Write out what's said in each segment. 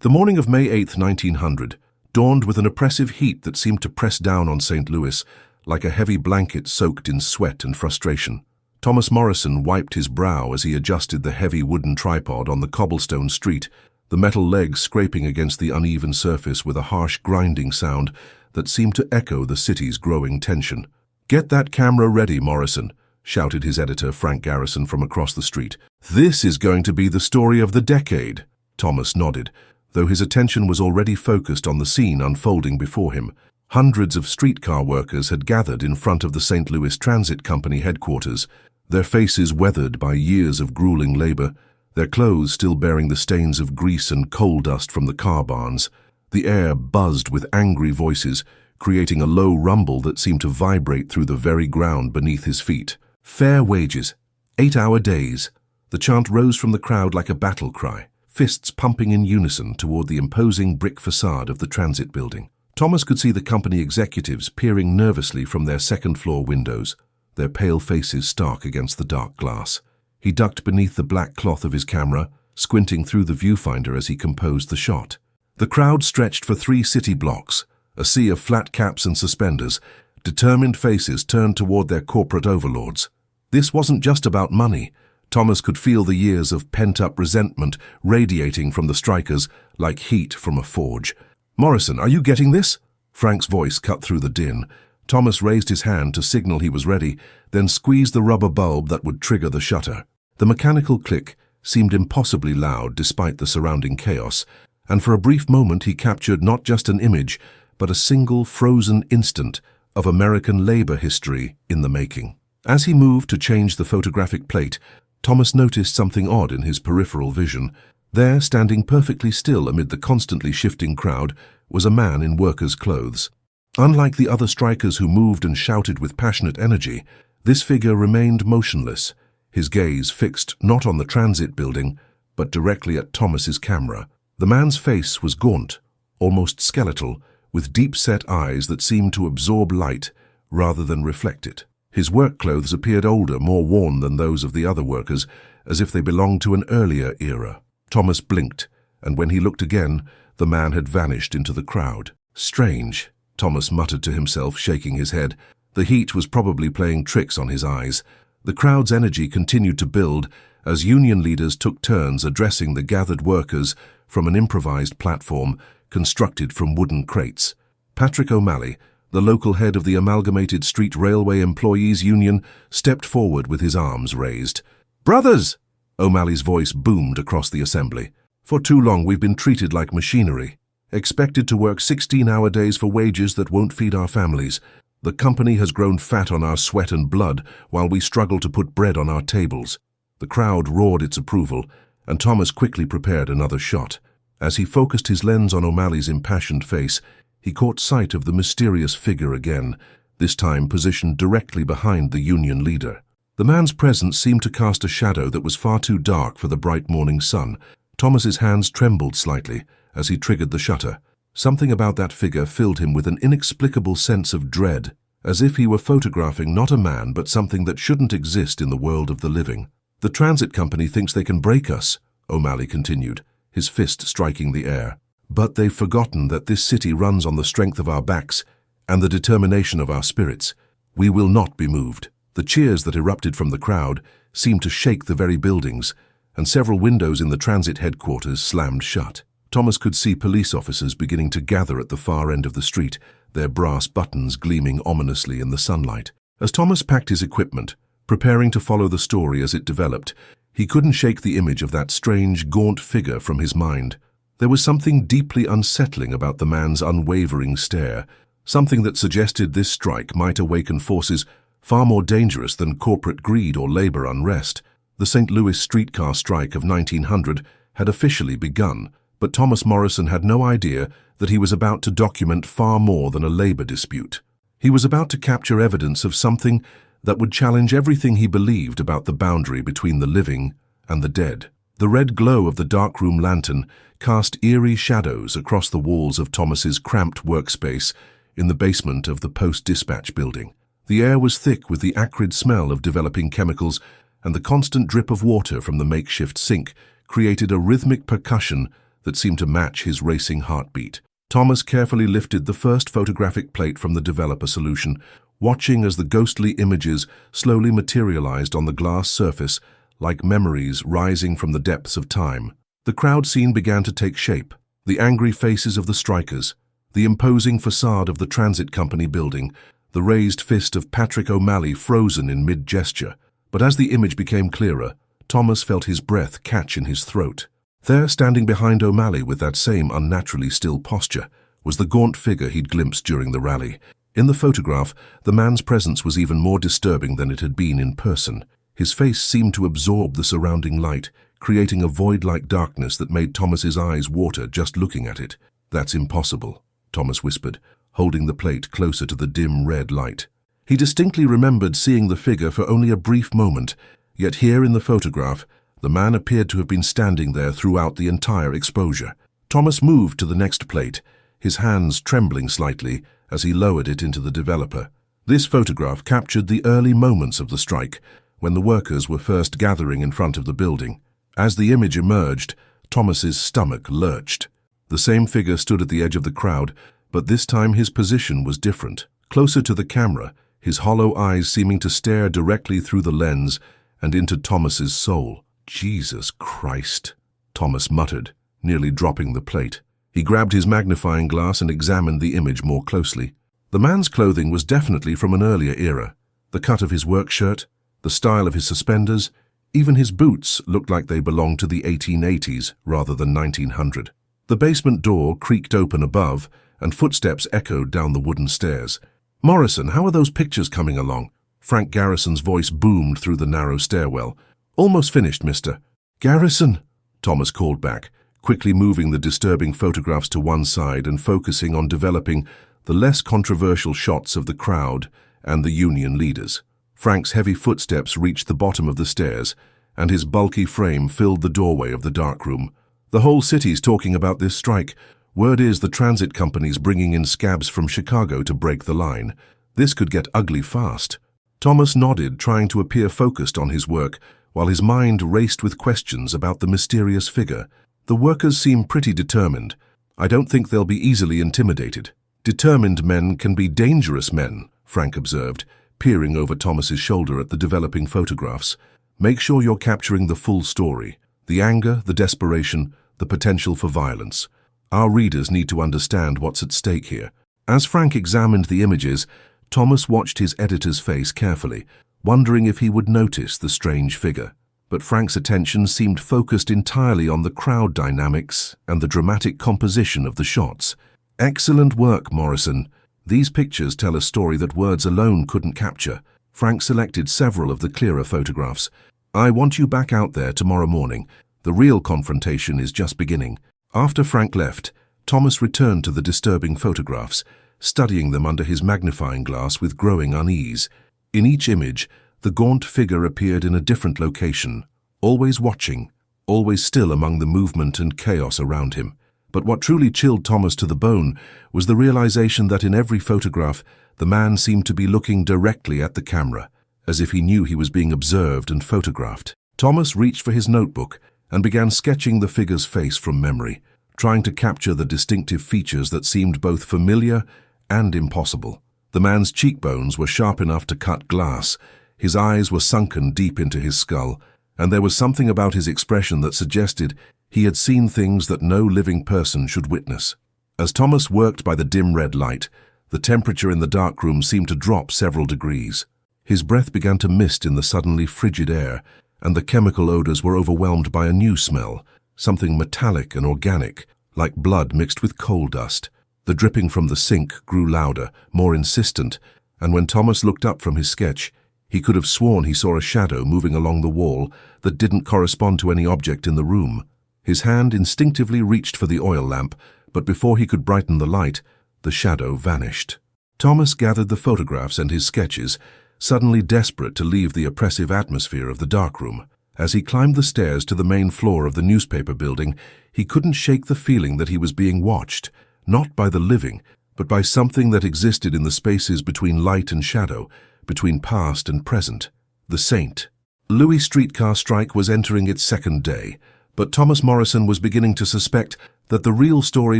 The morning of May 8, 1900, dawned with an oppressive heat that seemed to press down on St. Louis like a heavy blanket soaked in sweat and frustration. Thomas Morrison wiped his brow as he adjusted the heavy wooden tripod on the cobblestone street, the metal legs scraping against the uneven surface with a harsh grinding sound that seemed to echo the city's growing tension. "Get that camera ready, Morrison," shouted his editor, Frank Garrison, from across the street. "This is going to be the story of the decade." Thomas nodded, though his attention was already focused on the scene unfolding before him. Hundreds of streetcar workers had gathered in front of the St. Louis Transit Company headquarters, their faces weathered by years of grueling labor, their clothes still bearing the stains of grease and coal dust from the car barns. The air buzzed with angry voices, creating a low rumble that seemed to vibrate through the very ground beneath his feet. "Fair wages. 8-hour days." The chant rose from the crowd like a battle cry, fists pumping in unison toward the imposing brick facade of the transit building. Thomas could see the company executives peering nervously from their second-floor windows, their pale faces stark against the dark glass. He ducked beneath the black cloth of his camera, squinting through the viewfinder as he composed the shot. The crowd stretched for 3 city blocks, a sea of flat caps and suspenders, determined faces turned toward their corporate overlords. This wasn't just about money. Thomas could feel the years of pent-up resentment radiating from the strikers like heat from a forge. "Morrison, are you getting this?" Frank's voice cut through the din. Thomas raised his hand to signal he was ready, then squeezed the rubber bulb that would trigger the shutter. The mechanical click seemed impossibly loud despite the surrounding chaos, and for a brief moment he captured not just an image, but a single frozen instant of American labor history in the making. As he moved to change the photographic plate, Thomas noticed something odd in his peripheral vision. There, standing perfectly still amid the constantly shifting crowd, was a man in workers' clothes. Unlike the other strikers who moved and shouted with passionate energy, this figure remained motionless, his gaze fixed not on the transit building, but directly at Thomas's camera. The man's face was gaunt, almost skeletal, with deep-set eyes that seemed to absorb light rather than reflect it. His work clothes appeared older, more worn than those of the other workers, as if they belonged to an earlier era. Thomas blinked, and when he looked again, the man had vanished into the crowd. "Strange," Thomas muttered to himself, shaking his head. The heat was probably playing tricks on his eyes. The crowd's energy continued to build as union leaders took turns addressing the gathered workers from an improvised platform constructed from wooden crates. Patrick O'Malley, the local head of the Amalgamated Street Railway Employees Union, stepped forward with his arms raised. "Brothers!" O'Malley's voice boomed across the assembly. "For too long we've been treated like machinery, expected to work 16-hour days for wages that won't feed our families. The company has grown fat on our sweat and blood while we struggle to put bread on our tables." The crowd roared its approval, and Thomas quickly prepared another shot. As he focused his lens on O'Malley's impassioned face, he caught sight of the mysterious figure again, this time positioned directly behind the union leader. The man's presence seemed to cast a shadow that was far too dark for the bright morning sun. Thomas's hands trembled slightly as he triggered the shutter. Something about that figure filled him with an inexplicable sense of dread, as if he were photographing not a man but something that shouldn't exist in the world of the living. "The transit company thinks they can break us," O'Malley continued, his fist striking the air. "But they've forgotten that this city runs on the strength of our backs and the determination of our spirits. We will not be moved." The cheers that erupted from the crowd seemed to shake the very buildings, and several windows in the transit headquarters slammed shut. Thomas could see police officers beginning to gather at the far end of the street, their brass buttons gleaming ominously in the sunlight. As Thomas packed his equipment, preparing to follow the story as it developed, he couldn't shake the image of that strange, gaunt figure from his mind. There was something deeply unsettling about the man's unwavering stare, something that suggested this strike might awaken forces far more dangerous than corporate greed or labor unrest. The St. Louis streetcar strike of 1900 had officially begun, but Thomas Morrison had no idea that he was about to document far more than a labor dispute. He was about to capture evidence of something that would challenge everything he believed about the boundary between the living and the dead. The red glow of the darkroom lantern cast eerie shadows across the walls of Thomas's cramped workspace in the basement of the Post-Dispatch building. The air was thick with the acrid smell of developing chemicals, and the constant drip of water from the makeshift sink created a rhythmic percussion that seemed to match his racing heartbeat. Thomas carefully lifted the first photographic plate from the developer solution, watching as the ghostly images slowly materialized on the glass surface like memories rising from the depths of time. The crowd scene began to take shape. The angry faces of the strikers, the imposing facade of the transit company building, the raised fist of Patrick O'Malley frozen in mid-gesture. But as the image became clearer, Thomas felt his breath catch in his throat. There, standing behind O'Malley with that same unnaturally still posture, was the gaunt figure he'd glimpsed during the rally. In the photograph, the man's presence was even more disturbing than it had been in person. His face seemed to absorb the surrounding light, creating a void-like darkness that made Thomas's eyes water just looking at it. "That's impossible," Thomas whispered, holding the plate closer to the dim red light. He distinctly remembered seeing the figure for only a brief moment, yet here in the photograph, the man appeared to have been standing there throughout the entire exposure. Thomas moved to the next plate, his hands trembling slightly as he lowered it into the developer. This photograph captured the early moments of the strike, when the workers were first gathering in front of the building. As the image emerged, Thomas's stomach lurched. The same figure stood at the edge of the crowd, but this time his position was different. Closer to the camera, his hollow eyes seeming to stare directly through the lens and into Thomas's soul. "Jesus Christ," Thomas muttered, nearly dropping the plate. He grabbed his magnifying glass and examined the image more closely. The man's clothing was definitely from an earlier era. The cut of his work shirt, the style of his suspenders, even his boots looked like they belonged to the 1880s rather than 1900. The basement door creaked open above, and footsteps echoed down the wooden stairs. "Morrison, how are those pictures coming along?" Frank Garrison's voice boomed through the narrow stairwell. "Almost finished, mister." "Garrison," Thomas called back, quickly moving the disturbing photographs to one side and focusing on developing the less controversial shots of the crowd and the union leaders. Frank's heavy footsteps reached the bottom of the stairs, and his bulky frame filled the doorway of the darkroom. "The whole city's talking about this strike. Word is the transit company's bringing in scabs from Chicago to break the line. This could get ugly fast." Thomas nodded, trying to appear focused on his work, while his mind raced with questions about the mysterious figure. "The workers seem pretty determined. I don't think they'll be easily intimidated." "Determined men can be dangerous men," Frank observed, peering over Thomas's shoulder at the developing photographs. "Make sure you're capturing the full story. The anger, the desperation, the potential for violence. Our readers need to understand what's at stake here." As Frank examined the images, Thomas watched his editor's face carefully, wondering if he would notice the strange figure. But Frank's attention seemed focused entirely on the crowd dynamics and the dramatic composition of the shots. "Excellent work, Morrison. These pictures tell a story that words alone couldn't capture." Frank selected several of the clearer photographs. "I want you back out there tomorrow morning. The real confrontation is just beginning." After Frank left, Thomas returned to the disturbing photographs, studying them under his magnifying glass with growing unease. In each image, the gaunt figure appeared in a different location, always watching, always still among the movement and chaos around him. But what truly chilled Thomas to the bone was the realization that in every photograph, the man seemed to be looking directly at the camera, as if he knew he was being observed and photographed. Thomas reached for his notebook and began sketching the figure's face from memory, trying to capture the distinctive features that seemed both familiar and impossible. The man's cheekbones were sharp enough to cut glass, his eyes were sunken deep into his skull, and there was something about his expression that suggested he had seen things that no living person should witness. As Thomas worked by the dim red light, the temperature in the darkroom seemed to drop several degrees. His breath began to mist in the suddenly frigid air, and the chemical odors were overwhelmed by a new smell, something metallic and organic, like blood mixed with coal dust. The dripping from the sink grew louder, more insistent, and when Thomas looked up from his sketch, he could have sworn he saw a shadow moving along the wall that didn't correspond to any object in the room. His hand instinctively reached for the oil lamp, but before he could brighten the light, the shadow vanished. Thomas gathered the photographs and his sketches, suddenly desperate to leave the oppressive atmosphere of the darkroom. As he climbed the stairs to the main floor of the newspaper building, he couldn't shake the feeling that he was being watched, not by the living, but by something that existed in the spaces between light and shadow, between past and present. The Saint. Louis' streetcar strike was entering its second day. But Thomas Morrison was beginning to suspect that the real story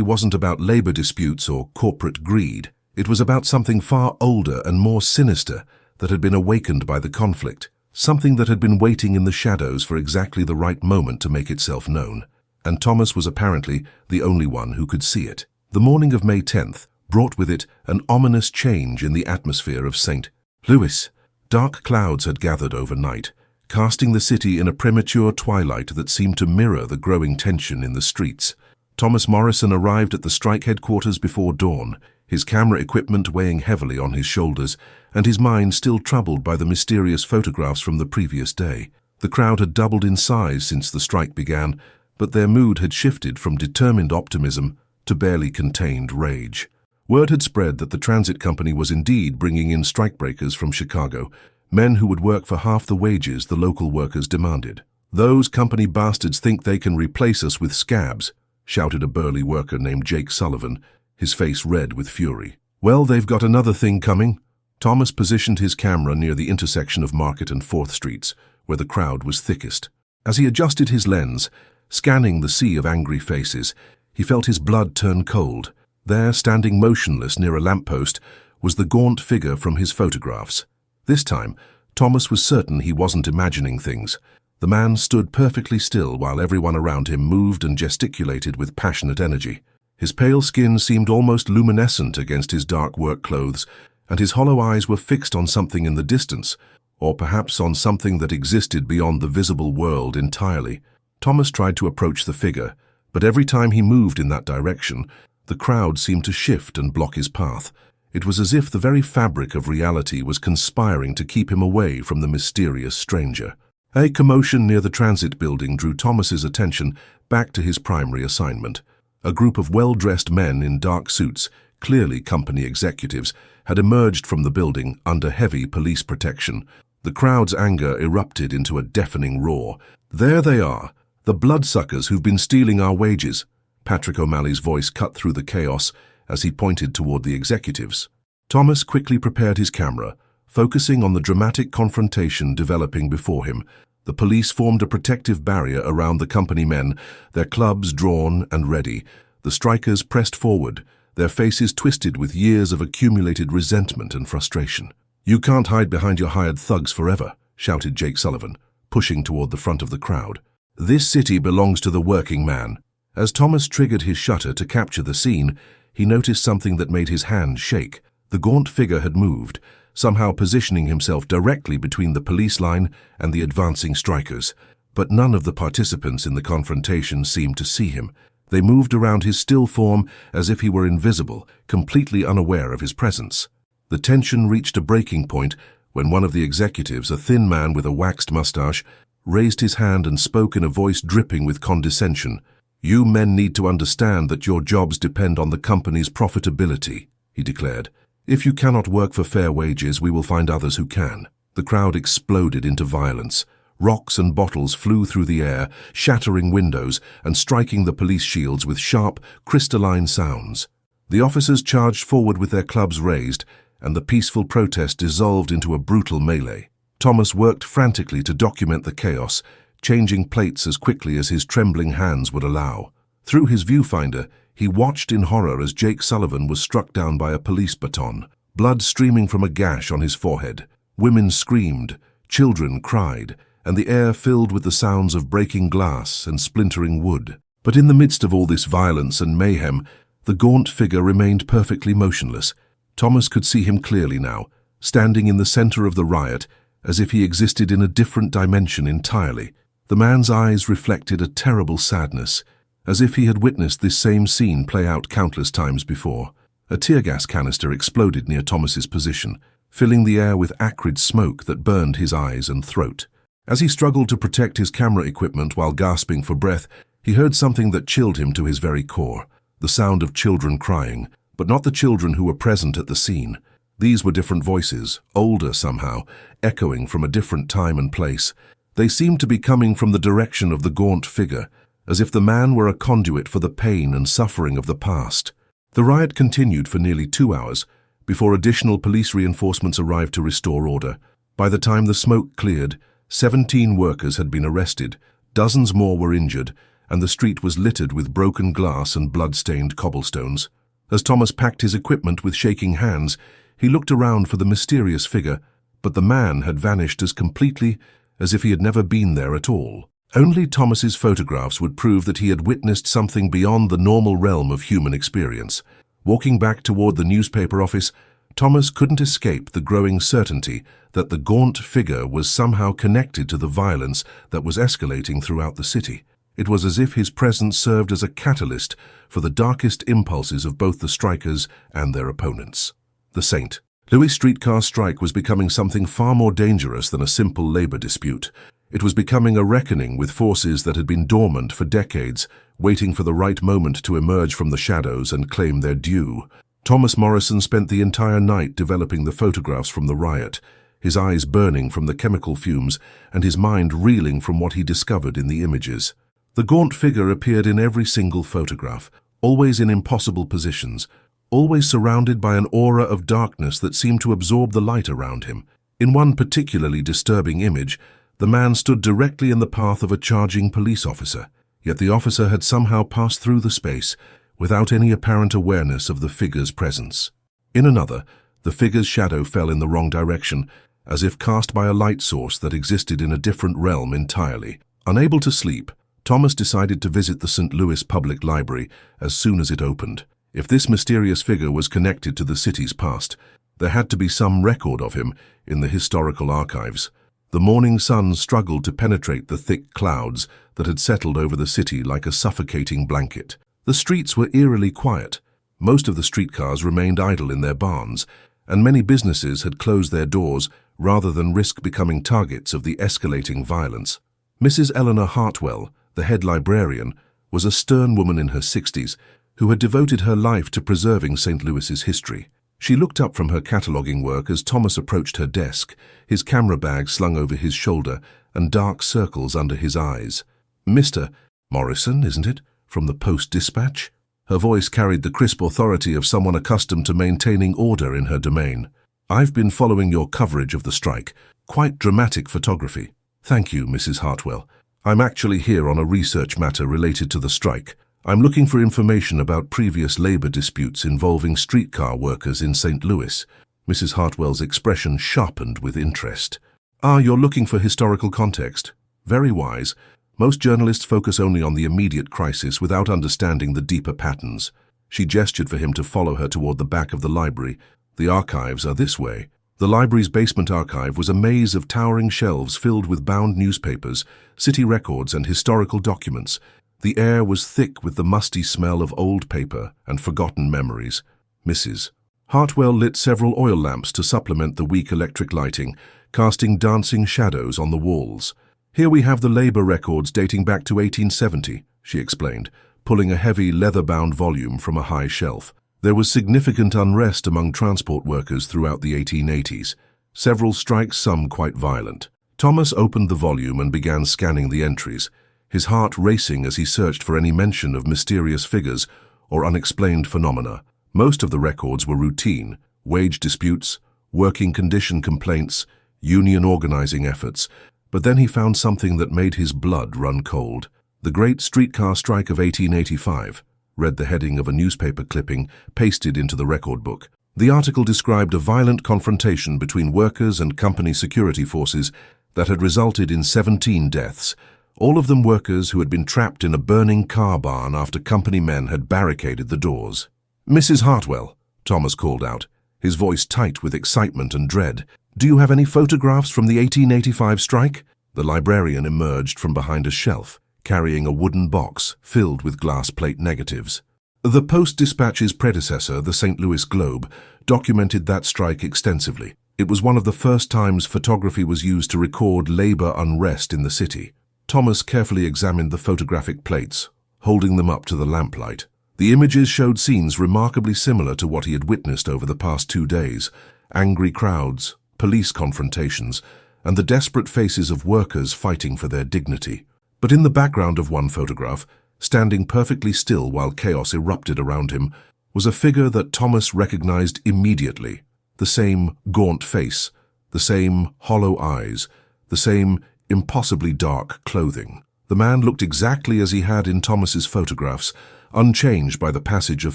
wasn't about labor disputes or corporate greed. It was about something far older and more sinister that had been awakened by the conflict, something that had been waiting in the shadows for exactly the right moment to make itself known. And Thomas was apparently the only one who could see it. The morning of May 10th brought with it an ominous change in the atmosphere of St. Louis. Dark clouds had gathered overnight, casting the city in a premature twilight that seemed to mirror the growing tension in the streets. Thomas Morrison arrived at the strike headquarters before dawn, his camera equipment weighing heavily on his shoulders, and his mind still troubled by the mysterious photographs from the previous day. The crowd had doubled in size since the strike began, but their mood had shifted from determined optimism to barely contained rage. Word had spread that the transit company was indeed bringing in strikebreakers from Chicago, men who would work for half the wages the local workers demanded. "Those company bastards think they can replace us with scabs," shouted a burly worker named Jake Sullivan, his face red with fury. "Well, they've got another thing coming." Thomas positioned his camera near the intersection of Market and 4th Streets, where the crowd was thickest. As he adjusted his lens, scanning the sea of angry faces, he felt his blood turn cold. There, standing motionless near a lamppost, was the gaunt figure from his photographs. This time, Thomas was certain he wasn't imagining things. The man stood perfectly still while everyone around him moved and gesticulated with passionate energy. His pale skin seemed almost luminescent against his dark work clothes, and his hollow eyes were fixed on something in the distance, or perhaps on something that existed beyond the visible world entirely. Thomas tried to approach the figure, but every time he moved in that direction, the crowd seemed to shift and block his path. It was as if the very fabric of reality was conspiring to keep him away from the mysterious stranger. A commotion near the transit building drew Thomas's attention back to his primary assignment. A group of well-dressed men in dark suits, clearly company executives, had emerged from the building under heavy police protection. The crowd's anger erupted into a deafening roar. "There they are, the bloodsuckers who've been stealing our wages." Patrick O'Malley's voice cut through the chaos as he pointed toward the executives. Thomas quickly prepared his camera, focusing on the dramatic confrontation developing before him. The police formed a protective barrier around the company men, their clubs drawn and ready. The strikers pressed forward, their faces twisted with years of accumulated resentment and frustration. "You can't hide behind your hired thugs forever," shouted Jake Sullivan, pushing toward the front of the crowd. "This city belongs to the working man." As Thomas triggered his shutter to capture the scene, he noticed something that made his hand shake. The gaunt figure had moved, somehow positioning himself directly between the police line and the advancing strikers. But none of the participants in the confrontation seemed to see him. They moved around his still form as if he were invisible, completely unaware of his presence. The tension reached a breaking point when one of the executives, a thin man with a waxed mustache, raised his hand and spoke in a voice dripping with condescension. "You men need to understand that your jobs depend on the company's profitability," he declared. "If you cannot work for fair wages, we will find others who can." The crowd exploded into violence. Rocks and bottles flew through the air, shattering windows and striking the police shields with sharp, crystalline sounds. The officers charged forward with their clubs raised, and the peaceful protest dissolved into a brutal melee. Thomas worked frantically to document the chaos, changing plates as quickly as his trembling hands would allow. Through his viewfinder, he watched in horror as Jake Sullivan was struck down by a police baton, blood streaming from a gash on his forehead. Women screamed, children cried, and the air filled with the sounds of breaking glass and splintering wood. But in the midst of all this violence and mayhem, the gaunt figure remained perfectly motionless. Thomas could see him clearly now, standing in the center of the riot, as if he existed in a different dimension entirely. The man's eyes reflected a terrible sadness, as if he had witnessed this same scene play out countless times before. A tear gas canister exploded near Thomas's position, filling the air with acrid smoke that burned his eyes and throat. As he struggled to protect his camera equipment while gasping for breath, he heard something that chilled him to his very core, the sound of children crying, but not the children who were present at the scene. These were different voices, older somehow, echoing from a different time and place. They seemed to be coming from the direction of the gaunt figure, as if the man were a conduit for the pain and suffering of the past. The riot continued for nearly 2 hours, before additional police reinforcements arrived to restore order. By the time the smoke cleared, 17 workers had been arrested, Dozens more were injured, and the street was littered with broken glass and blood-stained cobblestones. As Thomas packed his equipment with shaking hands, he looked around for the mysterious figure, but the man had vanished as completely as if he had never been there at all. Only Thomas's photographs would prove that he had witnessed something beyond the normal realm of human experience. Walking back toward the newspaper office, Thomas couldn't escape the growing certainty that the gaunt figure was somehow connected to the violence that was escalating throughout the city. It was as if his presence served as a catalyst for the darkest impulses of both the strikers and their opponents. The St. Louis streetcar strike was becoming something far more dangerous than a simple labor dispute. It was becoming a reckoning with forces that had been dormant for decades, waiting for the right moment to emerge from the shadows and claim their due. Thomas Morrison spent the entire night developing the photographs from the riot, his eyes burning from the chemical fumes and his mind reeling from what he discovered in the images. The gaunt figure appeared in every single photograph, always in impossible positions, always surrounded by an aura of darkness that seemed to absorb the light around him. In one particularly disturbing image, the man stood directly in the path of a charging police officer, yet the officer had somehow passed through the space without any apparent awareness of the figure's presence. In another, the figure's shadow fell in the wrong direction, as if cast by a light source that existed in a different realm entirely. Unable to sleep, Thomas decided to visit the St. Louis Public Library as soon as it opened. If this mysterious figure was connected to the city's past, there had to be some record of him in the historical archives. The morning sun struggled to penetrate the thick clouds that had settled over the city like a suffocating blanket. The streets were eerily quiet. Most of the streetcars remained idle in their barns, and many businesses had closed their doors rather than risk becoming targets of the escalating violence. Mrs. Eleanor Hartwell, the head librarian, was a stern woman in her 60s who had devoted her life to preserving St. Louis's history. She looked up from her cataloging work as Thomas approached her desk, his camera bag slung over his shoulder and dark circles under his eyes. "Mr. Morrison, isn't it? From the Post-Dispatch?" Her voice carried the crisp authority of someone accustomed to maintaining order in her domain. "I've been following your coverage of the strike. Quite dramatic photography." "Thank you, Mrs. Hartwell. I'm actually here on a research matter related to the strike. I'm looking for information about previous labor disputes involving streetcar workers in St. Louis." Mrs. Hartwell's expression sharpened with interest. "Ah, you're looking for historical context. Very wise. Most journalists focus only on the immediate crisis without understanding the deeper patterns." She gestured for him to follow her toward the back of the library. "The archives are this way." The library's basement archive was a maze of towering shelves filled with bound newspapers, city records, and historical documents. The air was thick with the musty smell of old paper and forgotten memories. Mrs. Hartwell lit several oil lamps to supplement the weak electric lighting, casting dancing shadows on the walls. "Here we have the labor records dating back to 1870, she explained, pulling a heavy leather-bound volume from a high shelf. There was significant unrest among transport workers throughout the 1880s, several strikes, some quite violent. Thomas opened the volume and began scanning the entries, his heart racing as he searched for any mention of mysterious figures or unexplained phenomena. Most of the records were routine: wage disputes, working condition complaints, union organizing efforts. But then he found something that made his blood run cold. "The Great Streetcar Strike of 1885, read the heading of a newspaper clipping pasted into the record book. The article described a violent confrontation between workers and company security forces that had resulted in 17 deaths, all of them workers who had been trapped in a burning car barn after company men had barricaded the doors. "Mrs. Hartwell," Thomas called out, his voice tight with excitement and dread, "do you have any photographs from the 1885 strike?" The librarian emerged from behind a shelf, carrying a wooden box filled with glass plate negatives. The Post-Dispatch's predecessor, the St. Louis Globe, documented that strike extensively. It was one of the first times photography was used to record labor unrest in the city. Thomas carefully examined the photographic plates, holding them up to the lamplight. The images showed scenes remarkably similar to what he had witnessed over the past 2 days: angry crowds, police confrontations, and the desperate faces of workers fighting for their dignity. But in the background of one photograph, standing perfectly still while chaos erupted around him, was a figure that Thomas recognized immediately. The same gaunt face, the same hollow eyes, the same impossibly dark clothing. The man looked exactly as he had in Thomas's photographs, unchanged by the passage of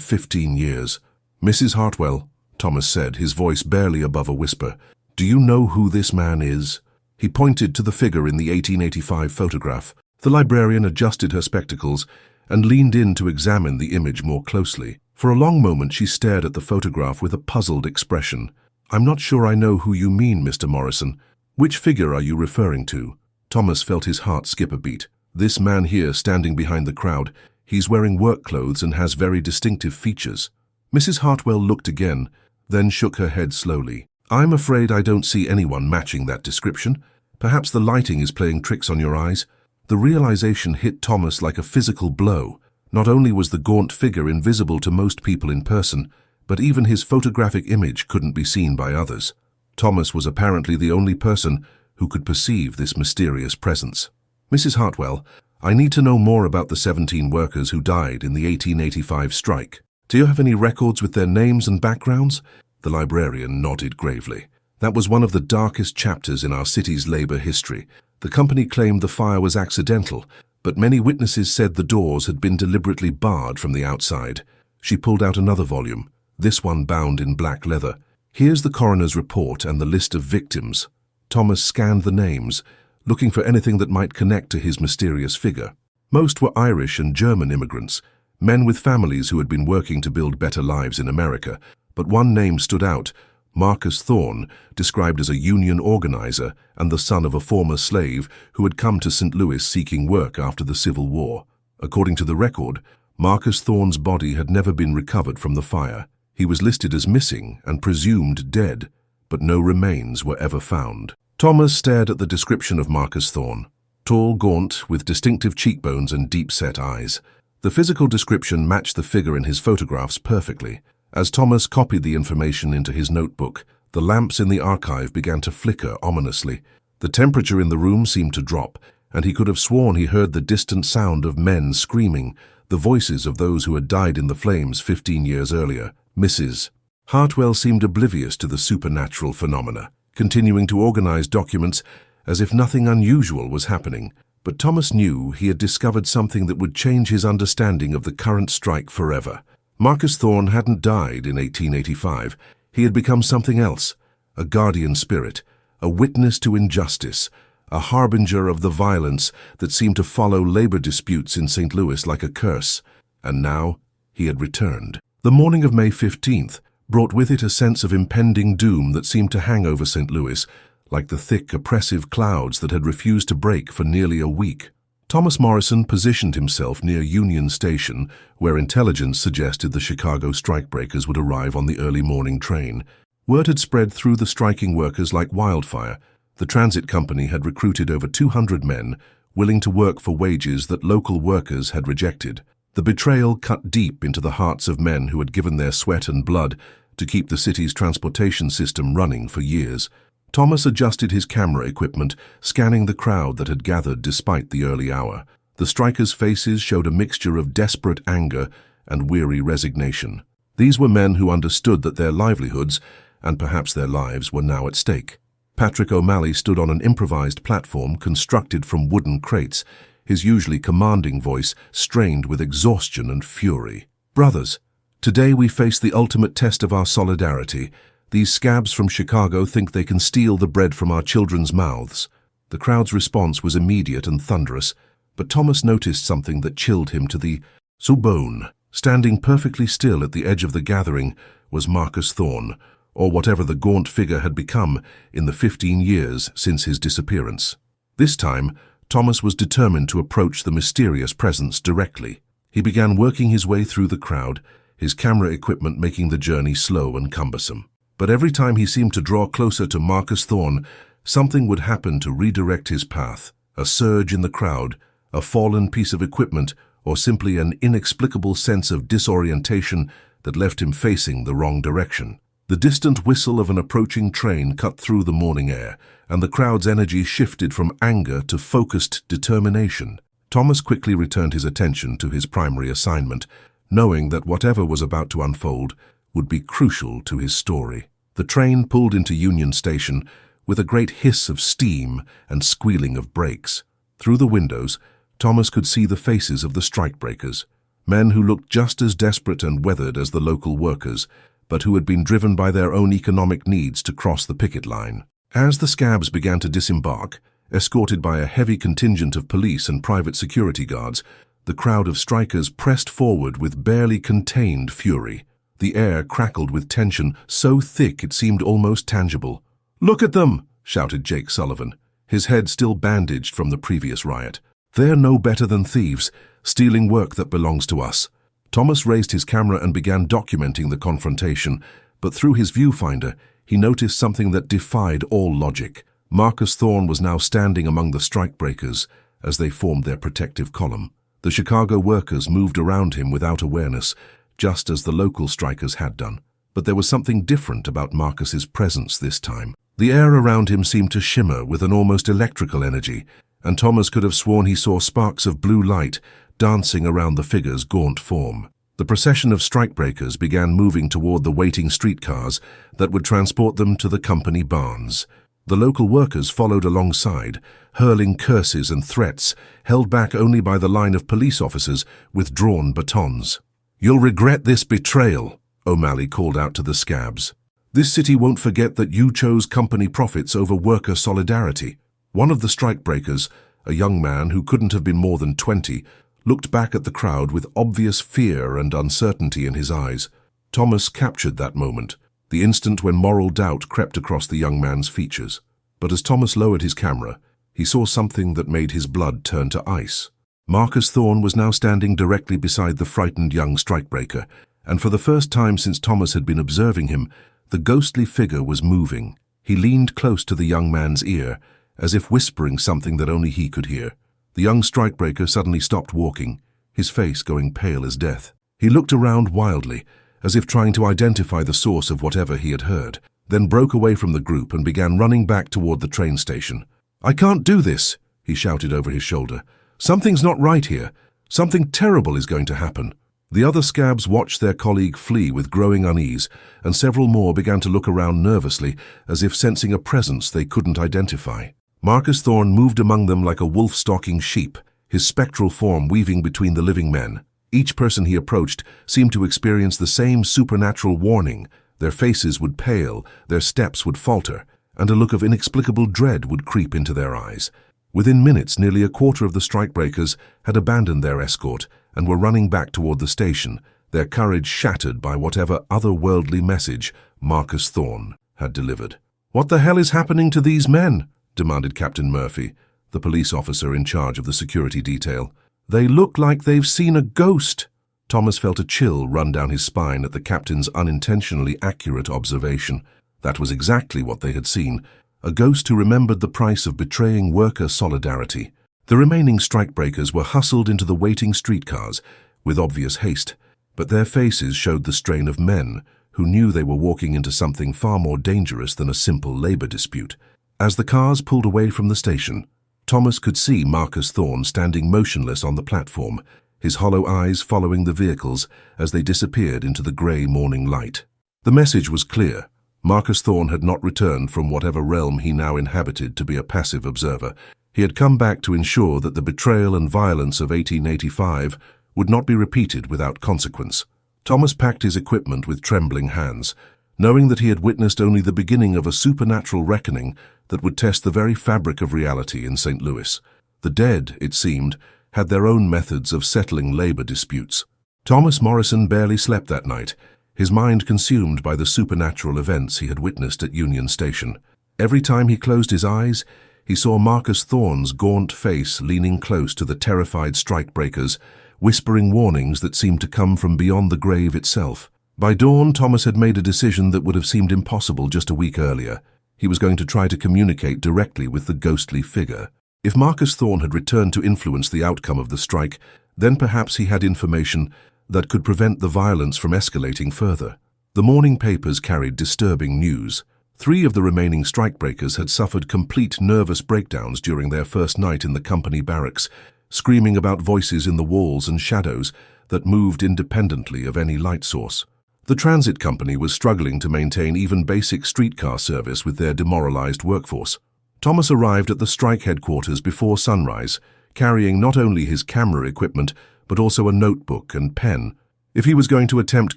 15 years. "Mrs. Hartwell," Thomas said, his voice barely above a whisper, "do you know who this man is?" He pointed to the figure in the 1885 photograph. The librarian adjusted her spectacles and leaned in to examine the image more closely. For a long moment she stared at the photograph with a puzzled expression. "I'm not sure I know who you mean, Mr. Morrison. Which figure are you referring to?" Thomas felt his heart skip a beat. "This man here, standing behind the crowd, he's wearing work clothes and has very distinctive features." Mrs. Hartwell looked again, then shook her head slowly. "I'm afraid I don't see anyone matching that description. Perhaps the lighting is playing tricks on your eyes." The realization hit Thomas like a physical blow. Not only was the gaunt figure invisible to most people in person, but even his photographic image couldn't be seen by others. Thomas was apparently the only person who could perceive this mysterious presence. "Mrs. Hartwell, I need to know more about the 17 workers who died in the 1885 strike. Do you have any records with their names and backgrounds?" The librarian nodded gravely. "That was one of the darkest chapters in our city's labor history. The company claimed the fire was accidental, but many witnesses said the doors had been deliberately barred from the outside." She pulled out another volume, this one bound in black leather. "Here's the coroner's report and the list of victims." Thomas scanned the names, looking for anything that might connect to his mysterious figure. Most were Irish and German immigrants, men with families who had been working to build better lives in America. But one name stood out: Marcus Thorne, described as a union organizer and the son of a former slave who had come to St. Louis seeking work after the Civil War. According to the record, Marcus Thorne's body had never been recovered from the fire. He was listed as missing and presumed dead, but no remains were ever found. Thomas stared at the description of Marcus Thorne. Tall, gaunt, with distinctive cheekbones and deep-set eyes. The physical description matched the figure in his photographs perfectly. As Thomas copied the information into his notebook, the lamps in the archive began to flicker ominously. The temperature in the room seemed to drop, and he could have sworn he heard the distant sound of men screaming, the voices of those who had died in the flames 15 years earlier. Mrs. Hartwell seemed oblivious to the supernatural phenomena, continuing to organize documents as if nothing unusual was happening. But Thomas knew he had discovered something that would change his understanding of the current strike forever. Marcus Thorne hadn't died in 1885. He had become something else, a guardian spirit, a witness to injustice, a harbinger of the violence that seemed to follow labor disputes in St. Louis like a curse. And now he had returned. The morning of May 15th brought with it a sense of impending doom that seemed to hang over St. Louis, like the thick, oppressive clouds that had refused to break for nearly a week. Thomas Morrison positioned himself near Union Station, where intelligence suggested the Chicago strikebreakers would arrive on the early morning train. Word had spread through the striking workers like wildfire. The transit company had recruited over 200 men, willing to work for wages that local workers had rejected. The betrayal cut deep into the hearts of men who had given their sweat and blood to keep the city's transportation system running for years. Thomas adjusted his camera equipment, scanning the crowd that had gathered despite the early hour. The strikers' faces showed a mixture of desperate anger and weary resignation. These were men who understood that their livelihoods, and perhaps their lives, were now at stake. Patrick O'Malley stood on an improvised platform constructed from wooden crates, his usually commanding voice strained with exhaustion and fury. "Brothers, today we face the ultimate test of our solidarity. These scabs from Chicago think they can steal the bread from our children's mouths." The crowd's response was immediate and thunderous, but Thomas noticed something that chilled him to the bone. Standing perfectly still at the edge of the gathering was Marcus Thorne, or whatever the gaunt figure had become in the 15 years since his disappearance. This time, Thomas was determined to approach the mysterious presence directly. He began working his way through the crowd, his camera equipment making the journey slow and cumbersome. But every time he seemed to draw closer to Marcus Thorne, something would happen to redirect his path. A surge in the crowd, a fallen piece of equipment, or simply an inexplicable sense of disorientation that left him facing the wrong direction. The distant whistle of an approaching train cut through the morning air, and the crowd's energy shifted from anger to focused determination. Thomas quickly returned his attention to his primary assignment, knowing that whatever was about to unfold would be crucial to his story. The train pulled into Union Station with a great hiss of steam and squealing of brakes. Through the windows, Thomas could see the faces of the strikebreakers, men who looked just as desperate and weathered as the local workers, but who had been driven by their own economic needs to cross the picket line. As the scabs began to disembark, escorted by a heavy contingent of police and private security guards, the crowd of strikers pressed forward with barely contained fury. The air crackled with tension so thick it seemed almost tangible. "Look at them!" shouted Jake Sullivan, his head still bandaged from the previous riot. "They're no better than thieves, stealing work that belongs to us." Thomas raised his camera and began documenting the confrontation, but through his viewfinder, he noticed something that defied all logic. Marcus Thorne was now standing among the strikebreakers as they formed their protective column. The Chicago workers moved around him without awareness, just as the local strikers had done. But there was something different about Marcus's presence this time. The air around him seemed to shimmer with an almost electrical energy, and Thomas could have sworn he saw sparks of blue light dancing around the figure's gaunt form. The procession of strikebreakers began moving toward the waiting streetcars that would transport them to the company barns. The local workers followed alongside, hurling curses and threats, held back only by the line of police officers with drawn batons. "You'll regret this betrayal," O'Malley called out to the scabs. "This city won't forget that you chose company profits over worker solidarity." One of the strikebreakers, a young man who couldn't have been more than 20, looked back at the crowd with obvious fear and uncertainty in his eyes. Thomas captured that moment, the instant when moral doubt crept across the young man's features. But as Thomas lowered his camera, he saw something that made his blood turn to ice. Marcus Thorne was now standing directly beside the frightened young strikebreaker, and for the first time since Thomas had been observing him, the ghostly figure was moving. He leaned close to the young man's ear, as if whispering something that only he could hear. The young strikebreaker suddenly stopped walking, his face going pale as death. He looked around wildly, as if trying to identify the source of whatever he had heard, then broke away from the group and began running back toward the train station. "I can't do this," he shouted over his shoulder. "Something's not right here. Something terrible is going to happen." The other scabs watched their colleague flee with growing unease, and several more began to look around nervously, as if sensing a presence they couldn't identify. Marcus Thorne moved among them like a wolf stalking sheep, his spectral form weaving between the living men. Each person he approached seemed to experience the same supernatural warning. Their faces would pale, their steps would falter, and a look of inexplicable dread would creep into their eyes. Within minutes, nearly a quarter of the strikebreakers had abandoned their escort and were running back toward the station, their courage shattered by whatever otherworldly message Marcus Thorne had delivered. "What the hell is happening to these men?" demanded Captain Murphy, the police officer in charge of the security detail. "They look like they've seen a ghost." Thomas felt a chill run down his spine at the captain's unintentionally accurate observation. That was exactly what they had seen, a ghost who remembered the price of betraying worker solidarity. The remaining strikebreakers were hustled into the waiting streetcars with obvious haste, but their faces showed the strain of men who knew they were walking into something far more dangerous than a simple labor dispute. As the cars pulled away from the station, Thomas could see Marcus Thorne standing motionless on the platform, his hollow eyes following the vehicles as they disappeared into the grey morning light. The message was clear. Marcus Thorne had not returned from whatever realm he now inhabited to be a passive observer. He had come back to ensure that the betrayal and violence of 1885 would not be repeated without consequence. Thomas packed his equipment with trembling hands, knowing that he had witnessed only the beginning of a supernatural reckoning that would test the very fabric of reality in St. Louis. The dead, it seemed, had their own methods of settling labor disputes. Thomas Morrison barely slept that night, his mind consumed by the supernatural events he had witnessed at Union Station. Every time he closed his eyes, he saw Marcus Thorne's gaunt face leaning close to the terrified strikebreakers, whispering warnings that seemed to come from beyond the grave itself. By dawn, Thomas had made a decision that would have seemed impossible just a week earlier. He was going to try to communicate directly with the ghostly figure. If Marcus Thorne had returned to influence the outcome of the strike, then perhaps he had information that could prevent the violence from escalating further. The morning papers carried disturbing news. 3 of the remaining strikebreakers had suffered complete nervous breakdowns during their first night in the company barracks, screaming about voices in the walls and shadows that moved independently of any light source. The transit company was struggling to maintain even basic streetcar service with their demoralized workforce. Thomas arrived at the strike headquarters before sunrise, carrying not only his camera equipment, but also a notebook and pen. If he was going to attempt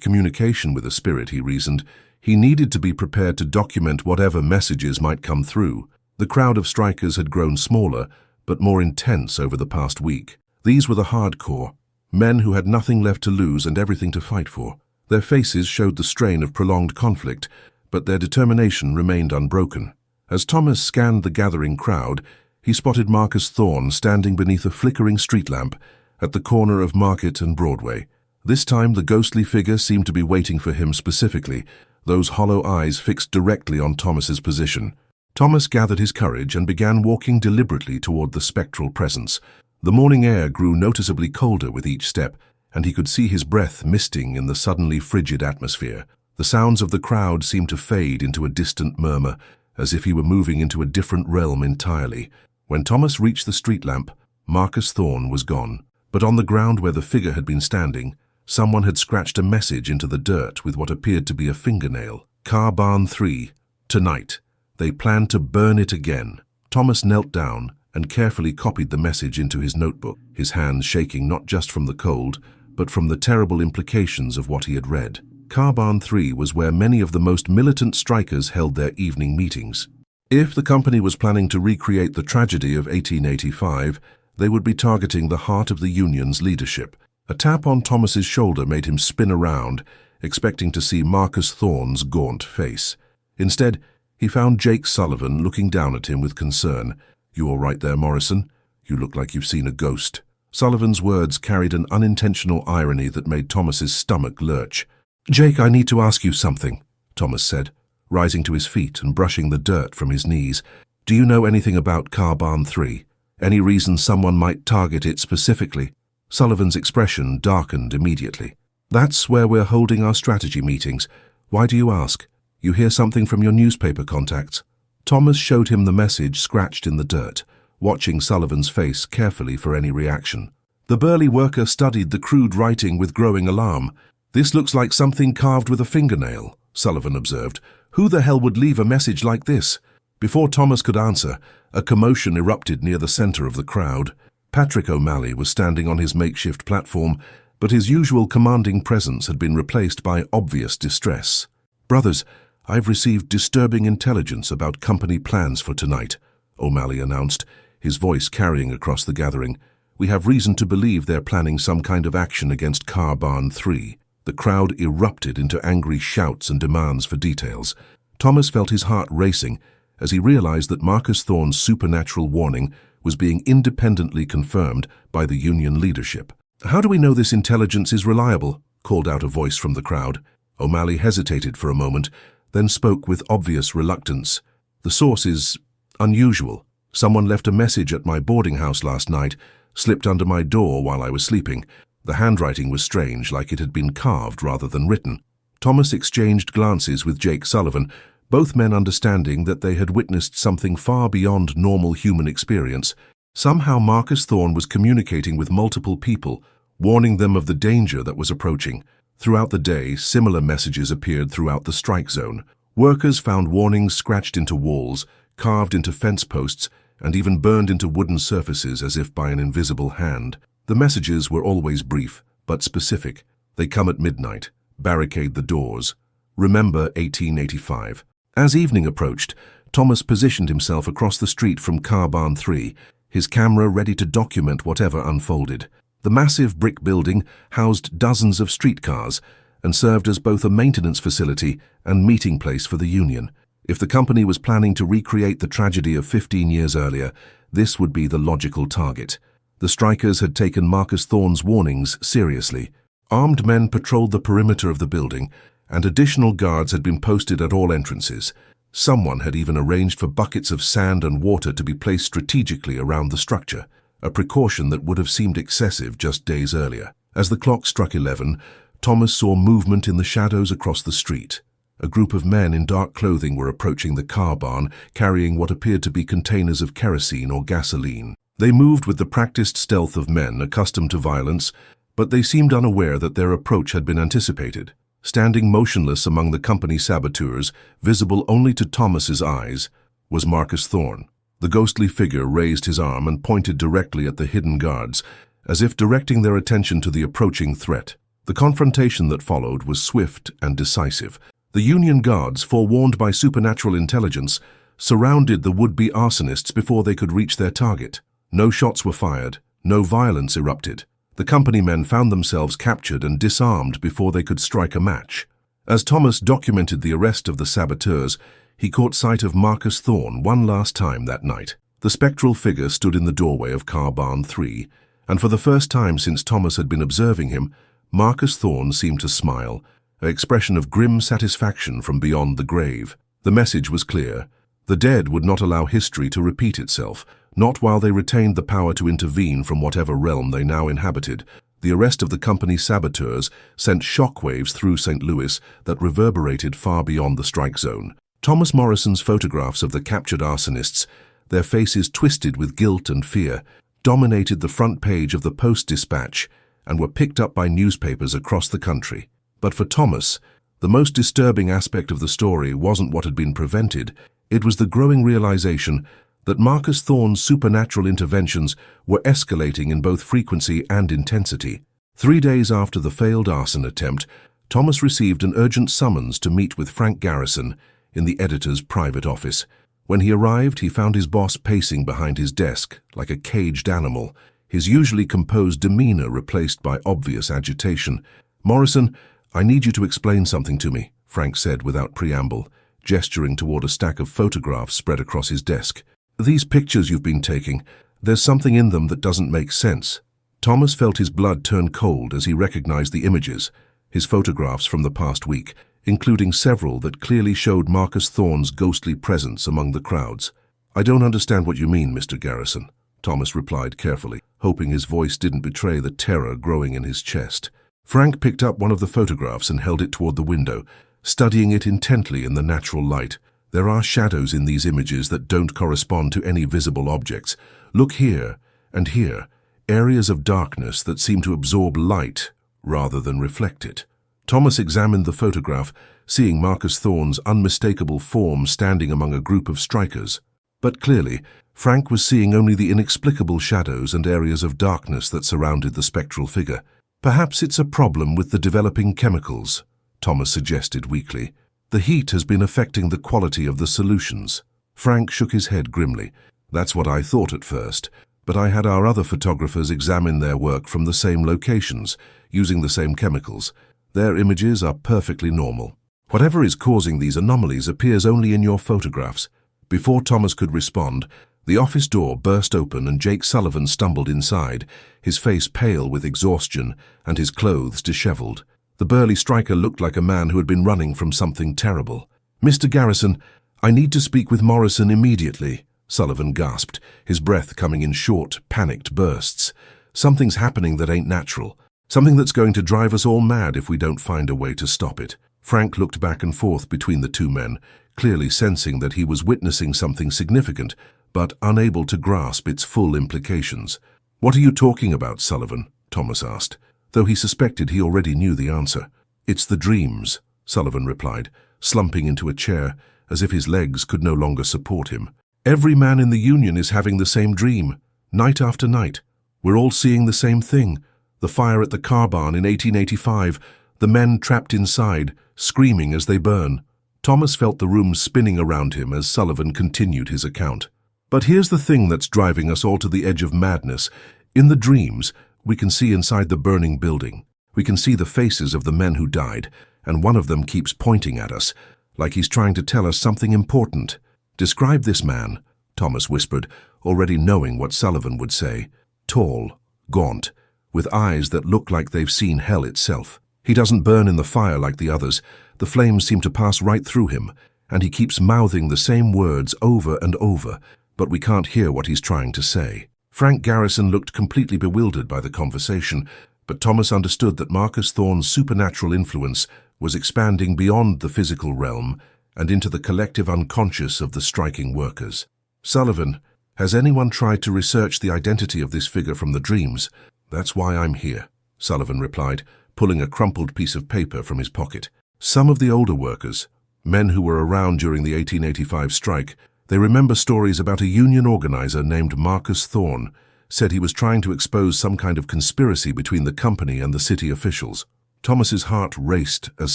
communication with a spirit, he reasoned, he needed to be prepared to document whatever messages might come through. The crowd of strikers had grown smaller, but more intense over the past week. These were the hardcore, men who had nothing left to lose and everything to fight for. Their faces showed the strain of prolonged conflict, but their determination remained unbroken. As Thomas scanned the gathering crowd, he spotted Marcus Thorne standing beneath a flickering street lamp at the corner of Market and Broadway. This time the ghostly figure seemed to be waiting for him specifically, those hollow eyes fixed directly on Thomas's position. Thomas gathered his courage and began walking deliberately toward the spectral presence. The morning air grew noticeably colder with each step, and he could see his breath misting in the suddenly frigid atmosphere. The sounds of the crowd seemed to fade into a distant murmur, as if he were moving into a different realm entirely. When Thomas reached the street lamp, Marcus Thorne was gone. But on the ground where the figure had been standing, someone had scratched a message into the dirt with what appeared to be a fingernail. Car Barn 3. Tonight. They plan to burn it again. Thomas knelt down and carefully copied the message into his notebook, his hands shaking not just from the cold, but from the terrible implications of what he had read. Car Barn 3 was where many of the most militant strikers held their evening meetings. If the company was planning to recreate the tragedy of 1885, they would be targeting the heart of the union's leadership. A tap on Thomas's shoulder made him spin around, expecting to see Marcus Thorne's gaunt face. Instead, he found Jake Sullivan looking down at him with concern. "You all right there, Morrison? You look like you've seen a ghost." Sullivan's words carried an unintentional irony that made Thomas's stomach lurch. "Jake, I need to ask you something," Thomas said, rising to his feet and brushing the dirt from his knees. "Do you know anything about Car Barn 3? Any reason someone might target it specifically?" Sullivan's expression darkened immediately. "That's where we're holding our strategy meetings. Why do you ask? You hear something from your newspaper contacts?" Thomas showed him the message scratched in the dirt, watching Sullivan's face carefully for any reaction. The burly worker studied the crude writing with growing alarm. "This looks like something carved with a fingernail," Sullivan observed. "Who the hell would leave a message like this?" Before Thomas could answer, a commotion erupted near the center of the crowd. Patrick O'Malley was standing on his makeshift platform, but his usual commanding presence had been replaced by obvious distress. "Brothers, I've received disturbing intelligence about company plans for tonight," O'Malley announced, his voice carrying across the gathering. "We have reason to believe they're planning some kind of action against Car Barn 3. The crowd erupted into angry shouts and demands for details. Thomas felt his heart racing as he realized that Marcus Thorne's supernatural warning was being independently confirmed by the Union leadership. "How do we know this intelligence is reliable?" called out a voice from the crowd. O'Malley hesitated for a moment, then spoke with obvious reluctance. "The source is unusual. Someone left a message at my boarding house last night, slipped under my door while I was sleeping. The handwriting was strange, like it had been carved rather than written." Thomas exchanged glances with Jake Sullivan, both men understanding that they had witnessed something far beyond normal human experience. Somehow Marcus Thorne was communicating with multiple people, warning them of the danger that was approaching. Throughout the day, similar messages appeared throughout the strike zone. Workers found warnings scratched into walls, carved into fence posts, and even burned into wooden surfaces as if by an invisible hand. The messages were always brief, but specific. "They come at midnight. Barricade the doors. Remember 1885. As evening approached, Thomas positioned himself across the street from Car Barn 3, his camera ready to document whatever unfolded. The massive brick building housed dozens of streetcars and served as both a maintenance facility and meeting place for the Union. If the company was planning to recreate the tragedy of 15 years earlier, this would be the logical target. The strikers had taken Marcus Thorne's warnings seriously. Armed men patrolled the perimeter of the building, and additional guards had been posted at all entrances. Someone had even arranged for buckets of sand and water to be placed strategically around the structure, a precaution that would have seemed excessive just days earlier. As the clock struck 11, Thomas saw movement in the shadows across the street. A group of men in dark clothing were approaching the car barn, carrying what appeared to be containers of kerosene or gasoline. They moved with the practiced stealth of men accustomed to violence, but they seemed unaware that their approach had been anticipated. Standing motionless among the company saboteurs, visible only to Thomas's eyes, was Marcus Thorne. The ghostly figure raised his arm and pointed directly at the hidden guards, as if directing their attention to the approaching threat. The confrontation that followed was swift and decisive. The Union guards, forewarned by supernatural intelligence, surrounded the would-be arsonists before they could reach their target. No shots were fired, no violence erupted. The company men found themselves captured and disarmed before they could strike a match. As Thomas documented the arrest of the saboteurs, he caught sight of Marcus Thorne one last time that night. The spectral figure stood in the doorway of car barn 3, and for the first time since Thomas had been observing him, Marcus Thorne seemed to smile, an expression of grim satisfaction from beyond the grave. The message was clear. The dead would not allow history to repeat itself, not while they retained the power to intervene from whatever realm they now inhabited. The arrest of the company's saboteurs sent shockwaves through St. Louis that reverberated far beyond the strike zone. Thomas Morrison's photographs of the captured arsonists, their faces twisted with guilt and fear, dominated the front page of the Post-Dispatch and were picked up by newspapers across the country. But for Thomas, the most disturbing aspect of the story wasn't what had been prevented, it was the growing realization that Marcus Thorne's supernatural interventions were escalating in both frequency and intensity. 3 days after the failed arson attempt, Thomas received an urgent summons to meet with Frank Garrison in the editor's private office. When he arrived, he found his boss pacing behind his desk like a caged animal, his usually composed demeanor replaced by obvious agitation. "Morrison, I need you to explain something to me," Frank said without preamble, gesturing toward a stack of photographs spread across his desk. "These pictures you've been taking, there's something in them that doesn't make sense." Thomas felt his blood turn cold as he recognized the images, his photographs from the past week, including several that clearly showed Marcus Thorne's ghostly presence among the crowds. "I don't understand what you mean, Mr. Garrison," Thomas replied carefully, hoping his voice didn't betray the terror growing in his chest. Frank picked up one of the photographs and held it toward the window, studying it intently in the natural light. "There are shadows in these images that don't correspond to any visible objects. Look here and here, areas of darkness that seem to absorb light rather than reflect it." Thomas examined the photograph, seeing Marcus Thorne's unmistakable form standing among a group of strikers. But clearly, Frank was seeing only the inexplicable shadows and areas of darkness that surrounded the spectral figure. "Perhaps it's a problem with the developing chemicals," Thomas suggested weakly. "The heat has been affecting the quality of the solutions." Frank shook his head grimly. "That's what I thought at first, but I had our other photographers examine their work from the same locations, using the same chemicals. Their images are perfectly normal. Whatever is causing these anomalies appears only in your photographs." Before Thomas could respond, the office door burst open and Jake Sullivan stumbled inside, his face pale with exhaustion and his clothes disheveled. The burly striker looked like a man who had been running from something terrible. "Mr. Garrison, I need to speak with Morrison immediately," Sullivan gasped, his breath coming in short, panicked bursts. "Something's happening that ain't natural. Something that's going to drive us all mad if we don't find a way to stop it." Frank looked back and forth between the two men, clearly sensing that he was witnessing something significant, but unable to grasp its full implications. "What are you talking about, Sullivan?" Thomas asked, though he suspected he already knew the answer. "It's the dreams," Sullivan replied, slumping into a chair as if his legs could no longer support him. "Every man in the Union is having the same dream, night after night. We're all seeing the same thing. The fire at the car barn in 1885, the men trapped inside, screaming as they burn." Thomas felt the room spinning around him as Sullivan continued his account. "But here's the thing that's driving us all to the edge of madness. In the dreams, we can see inside the burning building. We can see the faces of the men who died, and one of them keeps pointing at us, like he's trying to tell us something important." "Describe this man," Thomas whispered, already knowing what Sullivan would say. "Tall, gaunt, with eyes that look like they've seen hell itself. He doesn't burn in the fire like the others. The flames seem to pass right through him, and he keeps mouthing the same words over and over, but we can't hear what he's trying to say." Frank Garrison looked completely bewildered by the conversation, but Thomas understood that Marcus Thorne's supernatural influence was expanding beyond the physical realm and into the collective unconscious of the striking workers. "Sullivan, has anyone tried to research the identity of this figure from the dreams?" "That's why I'm here," Sullivan replied, pulling a crumpled piece of paper from his pocket. "Some of the older workers, men who were around during the 1885 strike, They remember stories about a union organizer named Marcus Thorne, said he was trying to expose some kind of conspiracy between the company and the city officials. Thomas's heart raced as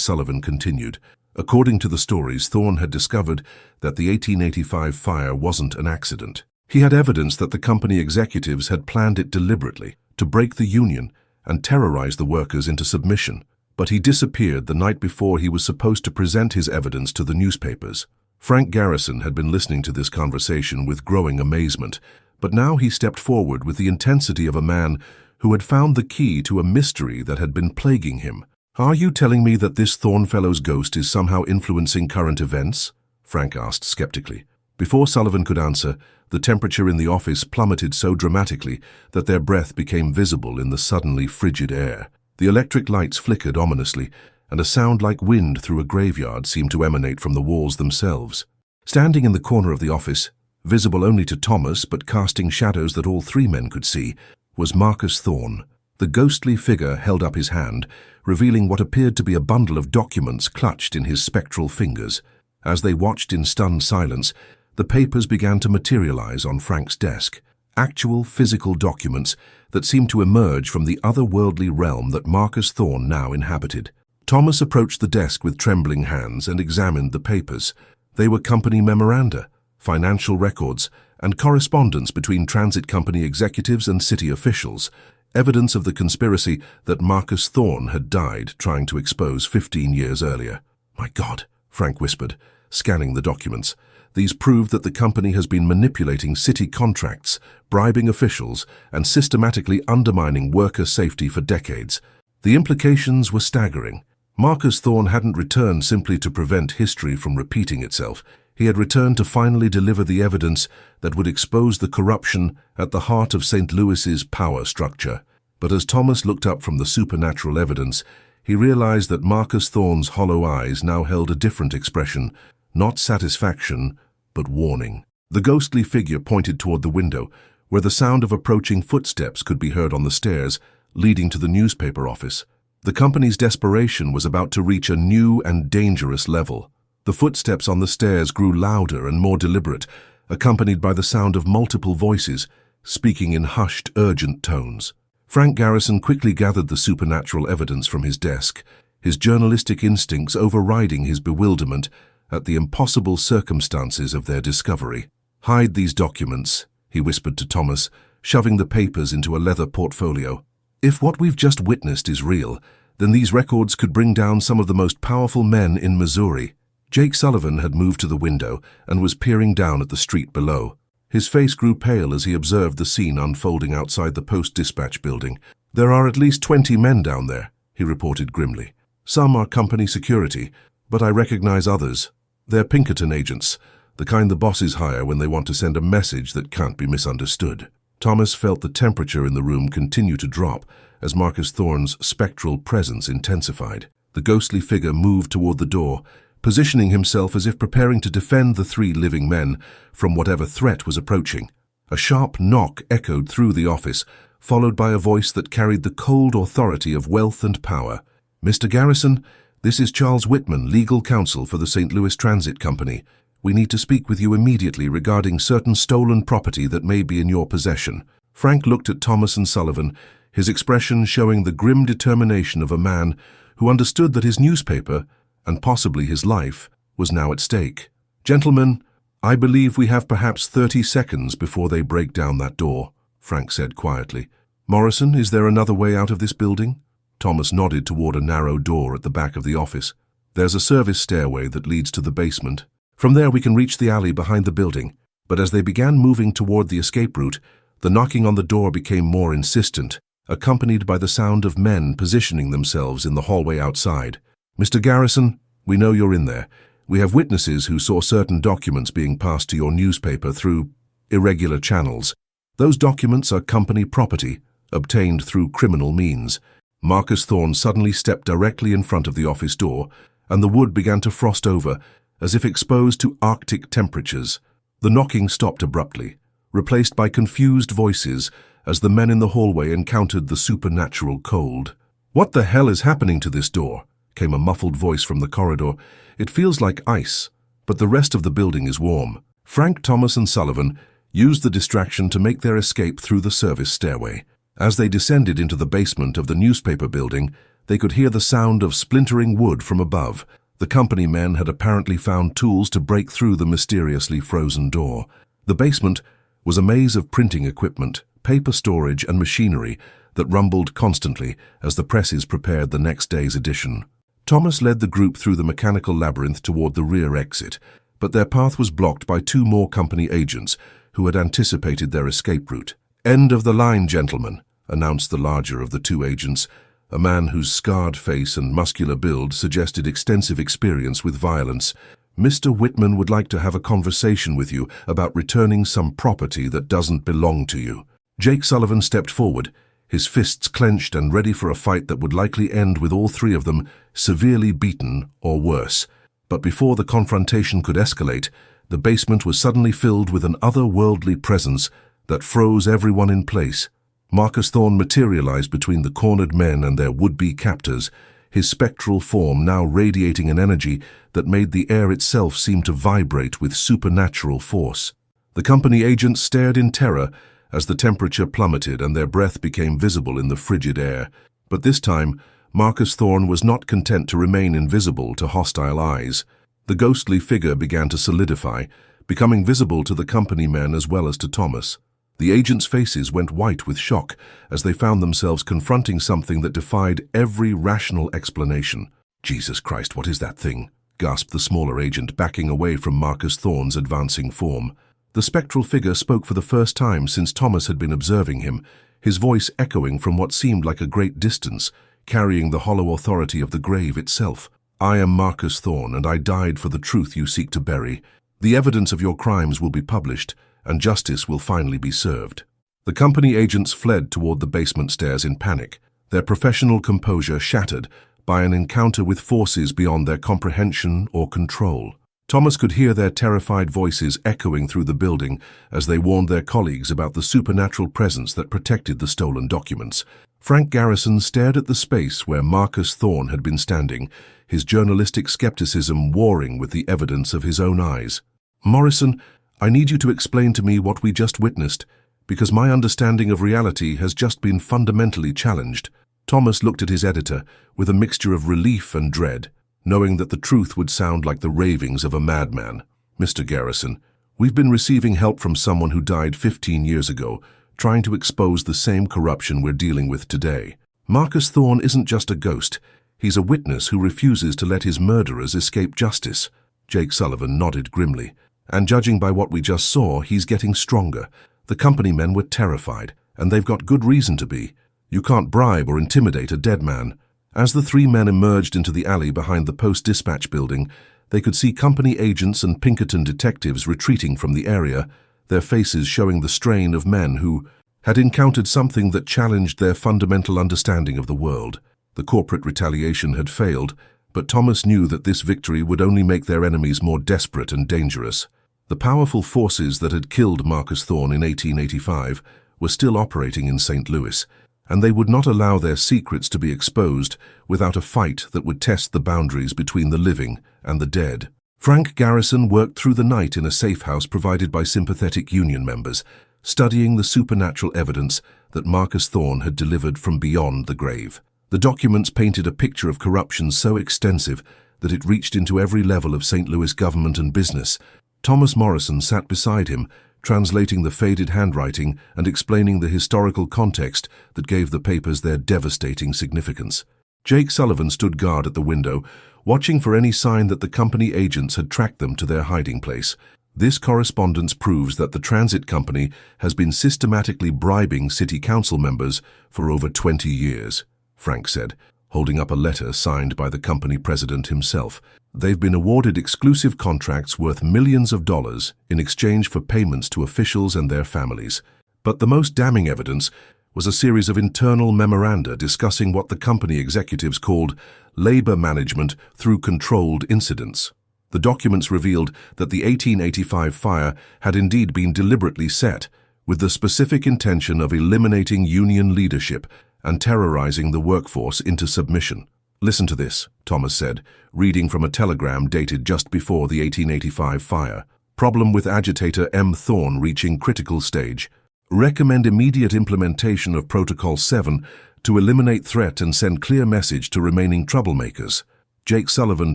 Sullivan continued. According to the stories, Thorne had discovered that the 1885 fire wasn't an accident. He had evidence that the company executives had planned it deliberately to break the union and terrorize the workers into submission. But he disappeared the night before he was supposed to present his evidence to the newspapers. Frank Garrison had been listening to this conversation with growing amazement, but now he stepped forward with the intensity of a man who had found the key to a mystery that had been plaguing him. "Are you telling me that this Thorne fellow's ghost is somehow influencing current events?" Frank asked skeptically. Before Sullivan could answer, the temperature in the office plummeted so dramatically that their breath became visible in the suddenly frigid air. The electric lights flickered ominously, and a sound like wind through a graveyard seemed to emanate from the walls themselves. Standing in the corner of the office, visible only to Thomas but casting shadows that all three men could see, was Marcus Thorne. The ghostly figure held up his hand, revealing what appeared to be a bundle of documents clutched in his spectral fingers. As they watched in stunned silence, the papers began to materialize on Frank's desk. Actual physical documents that seemed to emerge from the otherworldly realm that Marcus Thorne now inhabited. Thomas approached the desk with trembling hands and examined the papers. They were company memoranda, financial records, and correspondence between transit company executives and city officials, evidence of the conspiracy that Marcus Thorne had died trying to expose 15 years earlier. "My God," Frank whispered, scanning the documents. "These prove that the company has been manipulating city contracts, bribing officials, and systematically undermining worker safety for decades." The implications were staggering. Marcus Thorne hadn't returned simply to prevent history from repeating itself. He had returned to finally deliver the evidence that would expose the corruption at the heart of St. Louis's power structure. But as Thomas looked up from the supernatural evidence, he realized that Marcus Thorne's hollow eyes now held a different expression, not satisfaction, but warning. The ghostly figure pointed toward the window, where the sound of approaching footsteps could be heard on the stairs, leading to the newspaper office. The company's desperation was about to reach a new and dangerous level. The footsteps on the stairs grew louder and more deliberate, accompanied by the sound of multiple voices, speaking in hushed, urgent tones. Frank Garrison quickly gathered the supernatural evidence from his desk, his journalistic instincts overriding his bewilderment at the impossible circumstances of their discovery. "Hide these documents," he whispered to Thomas, shoving the papers into a leather portfolio. "If what we've just witnessed is real, then these records could bring down some of the most powerful men in Missouri." Jake Sullivan had moved to the window and was peering down at the street below. His face grew pale as he observed the scene unfolding outside the Post-Dispatch building. "There are at least 20 men down there," he reported grimly. "Some are company security, but I recognize others. They're Pinkerton agents, the kind the bosses hire when they want to send a message that can't be misunderstood." Thomas felt the temperature in the room continue to drop as Marcus Thorne's spectral presence intensified. The ghostly figure moved toward the door, positioning himself as if preparing to defend the three living men from whatever threat was approaching. A sharp knock echoed through the office, followed by a voice that carried the cold authority of wealth and power. "Mr. Garrison, this is Charles Whitman, legal counsel for the St. Louis Transit Company. We need to speak with you immediately regarding certain stolen property that may be in your possession." Frank looked at Thomas and Sullivan, his expression showing the grim determination of a man who understood that his newspaper, and possibly his life, was now at stake. "Gentlemen, I believe we have perhaps 30 seconds before they break down that door," Frank said quietly. "Morrison, is there another way out of this building?" Thomas nodded toward a narrow door at the back of the office. "There's a service stairway that leads to the basement. From there we can reach the alley behind the building." But as they began moving toward the escape route, the knocking on the door became more insistent, accompanied by the sound of men positioning themselves in the hallway outside. "Mr. Garrison, we know you're in there. We have witnesses who saw certain documents being passed to your newspaper through irregular channels. Those documents are company property, obtained through criminal means." Marcus Thorne suddenly stepped directly in front of the office door, and the wood began to frost over, as if exposed to Arctic temperatures. The knocking stopped abruptly, replaced by confused voices as the men in the hallway encountered the supernatural cold. "What the hell is happening to this door?" came a muffled voice from the corridor. "It feels like ice, but the rest of the building is warm." Frank, Thomas, and Sullivan used the distraction to make their escape through the service stairway. As they descended into the basement of the newspaper building, they could hear the sound of splintering wood from above. The company men had apparently found tools to break through the mysteriously frozen door. The basement was a maze of printing equipment, paper storage, and machinery that rumbled constantly as the presses prepared the next day's edition. Thomas led the group through the mechanical labyrinth toward the rear exit, but their path was blocked by two more company agents who had anticipated their escape route. "End of the line, gentlemen," announced the larger of the two agents, a man whose scarred face and muscular build suggested extensive experience with violence. "Mr. Whitman would like to have a conversation with you about returning some property that doesn't belong to you." Jake Sullivan stepped forward, his fists clenched and ready for a fight that would likely end with all three of them severely beaten or worse. But before the confrontation could escalate, the basement was suddenly filled with an otherworldly presence that froze everyone in place. Marcus Thorne materialized between the cornered men and their would-be captors, his spectral form now radiating an energy that made the air itself seem to vibrate with supernatural force. The company agents stared in terror as the temperature plummeted and their breath became visible in the frigid air. But this time, Marcus Thorne was not content to remain invisible to hostile eyes. The ghostly figure began to solidify, becoming visible to the company men as well as to Thomas. The agents' faces went white with shock as they found themselves confronting something that defied every rational explanation. "Jesus Christ, what is that thing?" gasped the smaller agent, backing away from Marcus Thorne's advancing form. The spectral figure spoke for the first time since Thomas had been observing him, his voice echoing from what seemed like a great distance, carrying the hollow authority of the grave itself. "I am Marcus Thorne, and I died for the truth you seek to bury. The evidence of your crimes will be published, and justice will finally be served." The company agents fled toward the basement stairs in panic, their professional composure shattered by an encounter with forces beyond their comprehension or control. Thomas could hear their terrified voices echoing through the building as they warned their colleagues about the supernatural presence that protected the stolen documents. Frank Garrison stared at the space where Marcus Thorne had been standing, his journalistic skepticism warring with the evidence of his own eyes. "Morrison, I need you to explain to me what we just witnessed, because my understanding of reality has just been fundamentally challenged." Thomas looked at his editor with a mixture of relief and dread, knowing that the truth would sound like the ravings of a madman. "Mr. Garrison, we've been receiving help from someone who died 15 years ago, trying to expose the same corruption we're dealing with today. Marcus Thorne isn't just a ghost, he's a witness who refuses to let his murderers escape justice." Jake Sullivan nodded grimly. "And judging by what we just saw, he's getting stronger. The company men were terrified, and they've got good reason to be. You can't bribe or intimidate a dead man." As the three men emerged into the alley behind the Post-Dispatch building, they could see company agents and Pinkerton detectives retreating from the area, their faces showing the strain of men who had encountered something that challenged their fundamental understanding of the world. The corporate retaliation had failed, but Thomas knew that this victory would only make their enemies more desperate and dangerous. The powerful forces that had killed Marcus Thorne in 1885 were still operating in St. Louis, and they would not allow their secrets to be exposed without a fight that would test the boundaries between the living and the dead. Frank Garrison worked through the night in a safe house provided by sympathetic union members, studying the supernatural evidence that Marcus Thorne had delivered from beyond the grave. The documents painted a picture of corruption so extensive that it reached into every level of St. Louis government and business. Thomas Morrison sat beside him, translating the faded handwriting and explaining the historical context that gave the papers their devastating significance. Jake Sullivan stood guard at the window, watching for any sign that the company agents had tracked them to their hiding place. "This correspondence proves that the transit company has been systematically bribing city council members for over 20 years, Frank said, holding up a letter signed by the company president himself. "They've been awarded exclusive contracts worth millions of dollars in exchange for payments to officials and their families. But the most damning evidence was a series of internal memoranda discussing what the company executives called labor management through controlled incidents. The documents revealed that the 1885 fire had indeed been deliberately set, with the specific intention of eliminating union leadership and terrorizing the workforce into submission. "Listen to this," Thomas said, reading from a telegram dated just before the 1885 fire. Problem with agitator M. Thorne reaching critical stage. Recommend immediate implementation of Protocol 7 to eliminate threat and send clear message to remaining troublemakers. Jake Sullivan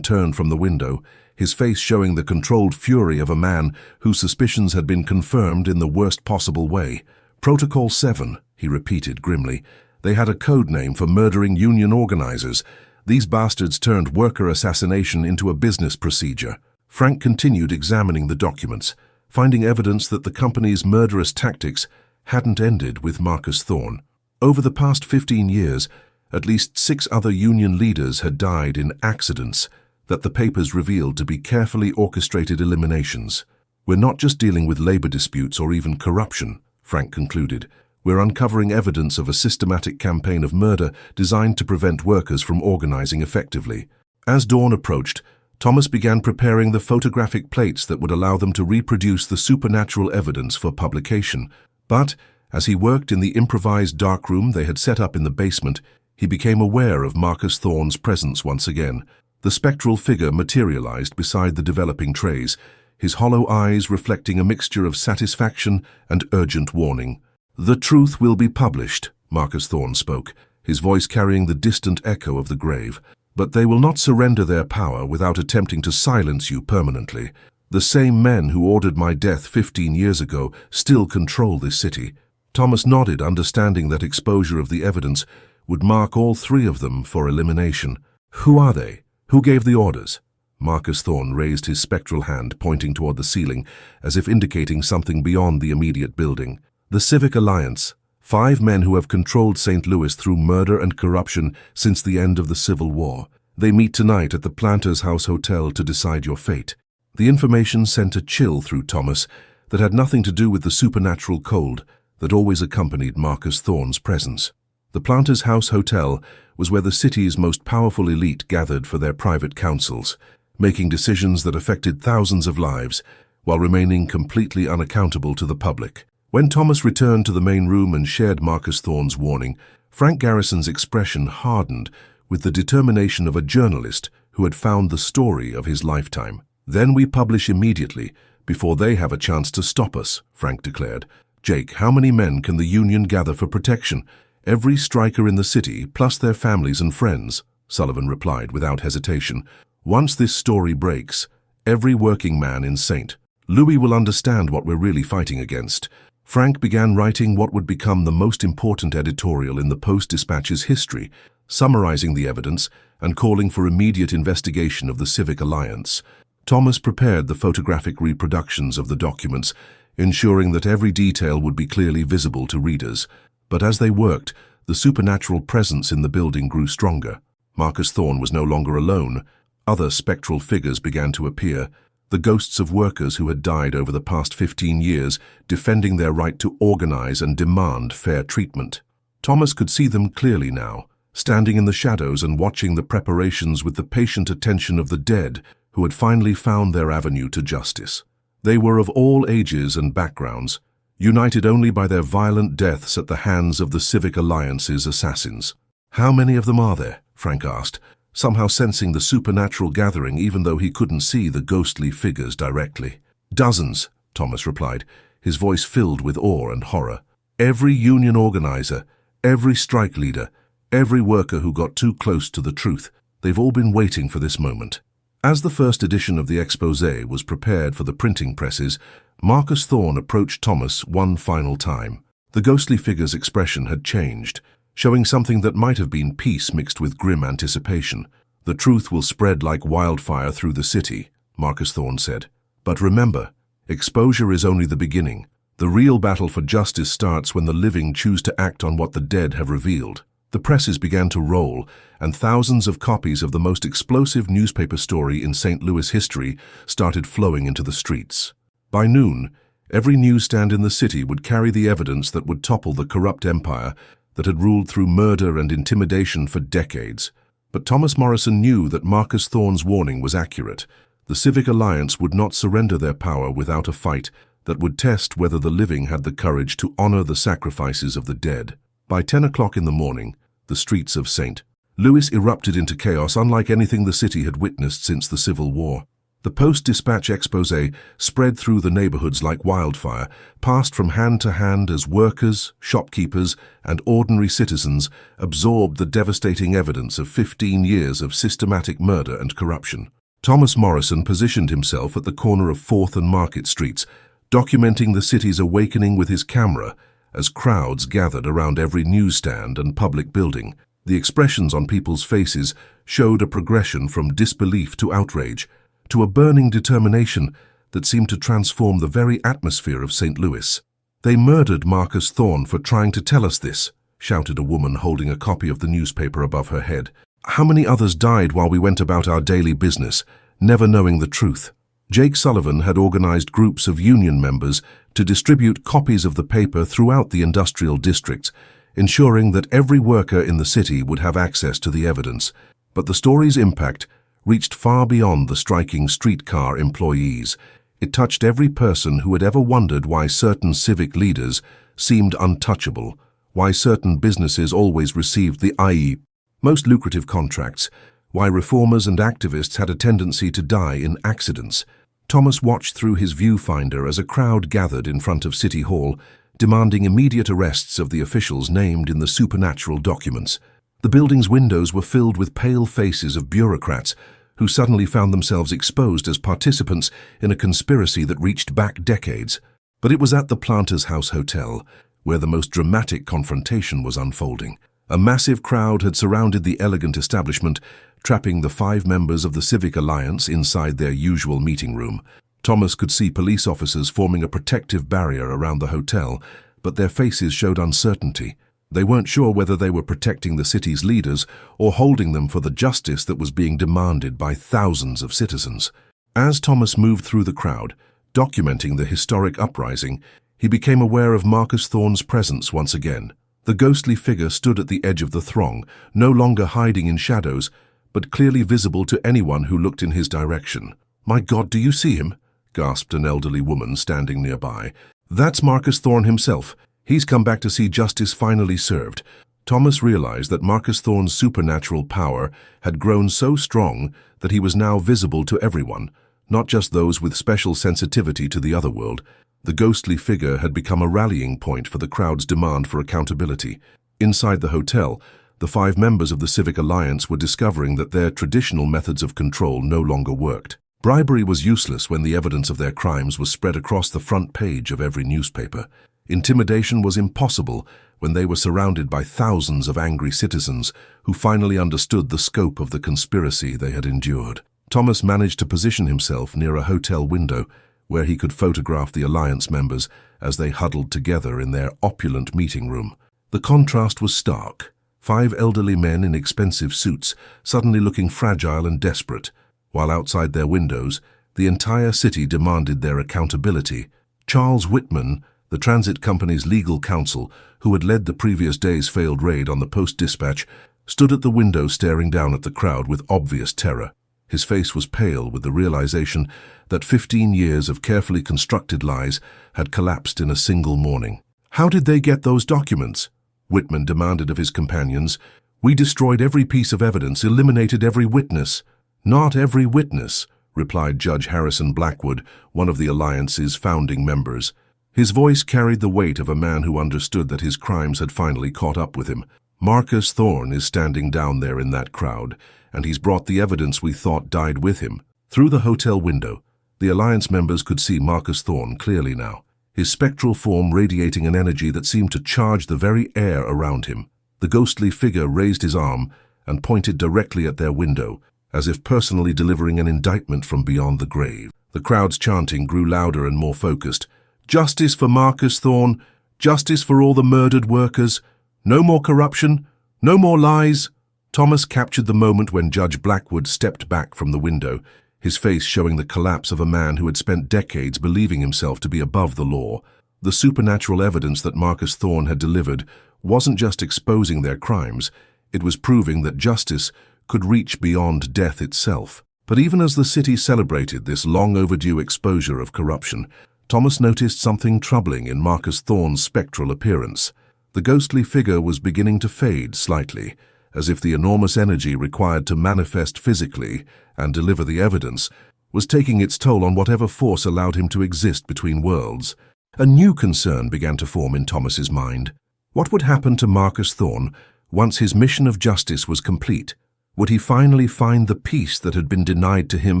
turned from the window, his face showing the controlled fury of a man whose suspicions had been confirmed in the worst possible way. Protocol 7, he repeated grimly. They had a code name for murdering union organizers. These bastards turned worker assassination into a business procedure. Frank continued examining the documents, finding evidence that the company's murderous tactics hadn't ended with Marcus Thorne. Over the past 15 years, at least 6 other union leaders had died in accidents that the papers revealed to be carefully orchestrated eliminations. We're not just dealing with labor disputes or even corruption, Frank concluded. We're uncovering evidence of a systematic campaign of murder designed to prevent workers from organizing effectively. As dawn approached, Thomas began preparing the photographic plates that would allow them to reproduce the supernatural evidence for publication. But, as he worked in the improvised darkroom they had set up in the basement, he became aware of Marcus Thorne's presence once again. The spectral figure materialized beside the developing trays, his hollow eyes reflecting a mixture of satisfaction and urgent warning. "The truth will be published," Marcus Thorne spoke, his voice carrying the distant echo of the grave. "But they will not surrender their power without attempting to silence you permanently. The same men who ordered my death 15 years ago still control this city." Thomas nodded, understanding that exposure of the evidence would mark all 3 of them for elimination. "Who are they? Who gave the orders?" Marcus Thorne raised his spectral hand, pointing toward the ceiling, as if indicating something beyond the immediate building. "The Civic Alliance. 5 men who have controlled St. Louis through murder and corruption since the end of the Civil War. They meet tonight at the Planters House Hotel to decide your fate." The information sent a chill through Thomas that had nothing to do with the supernatural cold that always accompanied Marcus Thorne's presence. The Planters House Hotel was where the city's most powerful elite gathered for their private councils, making decisions that affected thousands of lives while remaining completely unaccountable to the public. When Thomas returned to the main room and shared Marcus Thorne's warning, Frank Garrison's expression hardened with the determination of a journalist who had found the story of his lifetime. "Then we publish immediately, before they have a chance to stop us," Frank declared. "Jake, how many men can the Union gather for protection?" "Every striker in the city, plus their families and friends," Sullivan replied without hesitation. "Once this story breaks, every working man in St. Louis will understand what we're really fighting against." Frank began writing what would become the most important editorial in the Post-Dispatch's history, summarizing the evidence and calling for immediate investigation of the Civic Alliance. Thomas prepared the photographic reproductions of the documents, ensuring that every detail would be clearly visible to readers. But as they worked, the supernatural presence in the building grew stronger. Marcus Thorne was no longer alone. Other spectral figures began to appear, the ghosts of workers who had died over the past 15 years, defending their right to organize and demand fair treatment. Thomas could see them clearly now, standing in the shadows and watching the preparations with the patient attention of the dead who had finally found their avenue to justice. They were of all ages and backgrounds, united only by their violent deaths at the hands of the Civic Alliance's assassins. "How many of them are there?" Frank asked, somehow sensing the supernatural gathering even though he couldn't see the ghostly figures directly. "Dozens," Thomas replied, his voice filled with awe and horror. "Every union organizer, every strike leader, every worker who got too close to the truth. They've all been waiting for this moment." As the first edition of the exposé was prepared for the printing presses, Marcus Thorne approached Thomas one final time. The ghostly figure's expression had changed, showing something that might have been peace mixed with grim anticipation. "The truth will spread like wildfire through the city," Marcus Thorne said. "But remember, exposure is only the beginning. The real battle for justice starts when the living choose to act on what the dead have revealed." The presses began to roll, and thousands of copies of the most explosive newspaper story in St. Louis history started flowing into the streets. By noon, every newsstand in the city would carry the evidence that would topple the corrupt empire that had ruled through murder and intimidation for decades. But Thomas Morrison knew that Marcus Thorne's warning was accurate. The Civic Alliance would not surrender their power without a fight that would test whether the living had the courage to honor the sacrifices of the dead. By 10 o'clock in the morning, the streets of St. Louis erupted into chaos unlike anything the city had witnessed since the Civil War. The Post-Dispatch exposé spread through the neighborhoods like wildfire, passed from hand to hand as workers, shopkeepers, and ordinary citizens absorbed the devastating evidence of 15 years of systematic murder and corruption. Thomas Morrison positioned himself at the corner of 4th and Market Streets, documenting the city's awakening with his camera as crowds gathered around every newsstand and public building. The expressions on people's faces showed a progression from disbelief to outrage, to a burning determination that seemed to transform the very atmosphere of St. Louis. "They murdered Marcus Thorne for trying to tell us this," shouted a woman holding a copy of the newspaper above her head. "How many others died while we went about our daily business, never knowing the truth?" Jake Sullivan had organized groups of union members to distribute copies of the paper throughout the industrial districts, ensuring that every worker in the city would have access to the evidence. But the story's impact reached far beyond the striking Streetcar employees. It touched every person who had ever wondered why certain civic leaders seemed untouchable, why certain businesses always received the i.e. most lucrative contracts, why reformers and activists had a tendency to die in accidents. Thomas watched through his viewfinder as a crowd gathered in front of City Hall, demanding immediate arrests of the officials named in the supernatural documents. The building's windows were filled with pale faces of bureaucrats who suddenly found themselves exposed as participants in a conspiracy that reached back decades. But it was at the Planters House Hotel where the most dramatic confrontation was unfolding. A massive crowd had surrounded the elegant establishment, trapping the 5 members of the Civic Alliance inside their usual meeting room. Thomas could see police officers forming a protective barrier around the hotel, but their faces showed uncertainty. They weren't sure whether they were protecting the city's leaders or holding them for the justice that was being demanded by thousands of citizens. As Thomas moved through the crowd, documenting the historic uprising, he became aware of Marcus Thorne's presence once again. The ghostly figure stood at the edge of the throng, no longer hiding in shadows, but clearly visible to anyone who looked in his direction. "My God, do you see him?" gasped an elderly woman standing nearby. "That's Marcus Thorne himself. He's come back to see justice finally served." Thomas realized that Marcus Thorne's supernatural power had grown so strong that he was now visible to everyone, not just those with special sensitivity to the otherworld. The ghostly figure had become a rallying point for the crowd's demand for accountability. Inside the hotel, the 5 members of the Civic Alliance were discovering that their traditional methods of control no longer worked. Bribery was useless when the evidence of their crimes was spread across the front page of every newspaper. Intimidation was impossible when they were surrounded by thousands of angry citizens who finally understood the scope of the conspiracy they had endured. Thomas managed to position himself near a hotel window where he could photograph the Alliance members as they huddled together in their opulent meeting room. The contrast was stark. 5 elderly men in expensive suits, suddenly looking fragile and desperate, while outside their windows, the entire city demanded their accountability. Charles Whitman, the transit company's legal counsel, who had led the previous day's failed raid on the Post-Dispatch, stood at the window staring down at the crowd with obvious terror. His face was pale with the realization that 15 years of carefully constructed lies had collapsed in a single morning. "How did they get those documents?" Whitman demanded of his companions. "We destroyed every piece of evidence, eliminated every witness." "Not every witness," replied Judge Harrison Blackwood, one of the Alliance's founding members. His voice carried the weight of a man who understood that his crimes had finally caught up with him. "Marcus Thorne is standing down there in that crowd, and he's brought the evidence we thought died with him." Through the hotel window, the Alliance members could see Marcus Thorne clearly now, his spectral form radiating an energy that seemed to charge the very air around him. The ghostly figure raised his arm and pointed directly at their window, as if personally delivering an indictment from beyond the grave. The crowd's chanting grew louder and more focused. "Justice for Marcus Thorne! Justice for all the murdered workers! No more corruption! No more lies!" Thomas captured the moment when Judge Blackwood stepped back from the window, his face showing the collapse of a man who had spent decades believing himself to be above the law. The supernatural evidence that Marcus Thorne had delivered wasn't just exposing their crimes, it was proving that justice could reach beyond death itself. But even as the city celebrated this long-overdue exposure of corruption, Thomas noticed something troubling in Marcus Thorne's spectral appearance. The ghostly figure was beginning to fade slightly, as if the enormous energy required to manifest physically and deliver the evidence was taking its toll on whatever force allowed him to exist between worlds. A new concern began to form in Thomas's mind. What would happen to Marcus Thorne once his mission of justice was complete? Would he finally find the peace that had been denied to him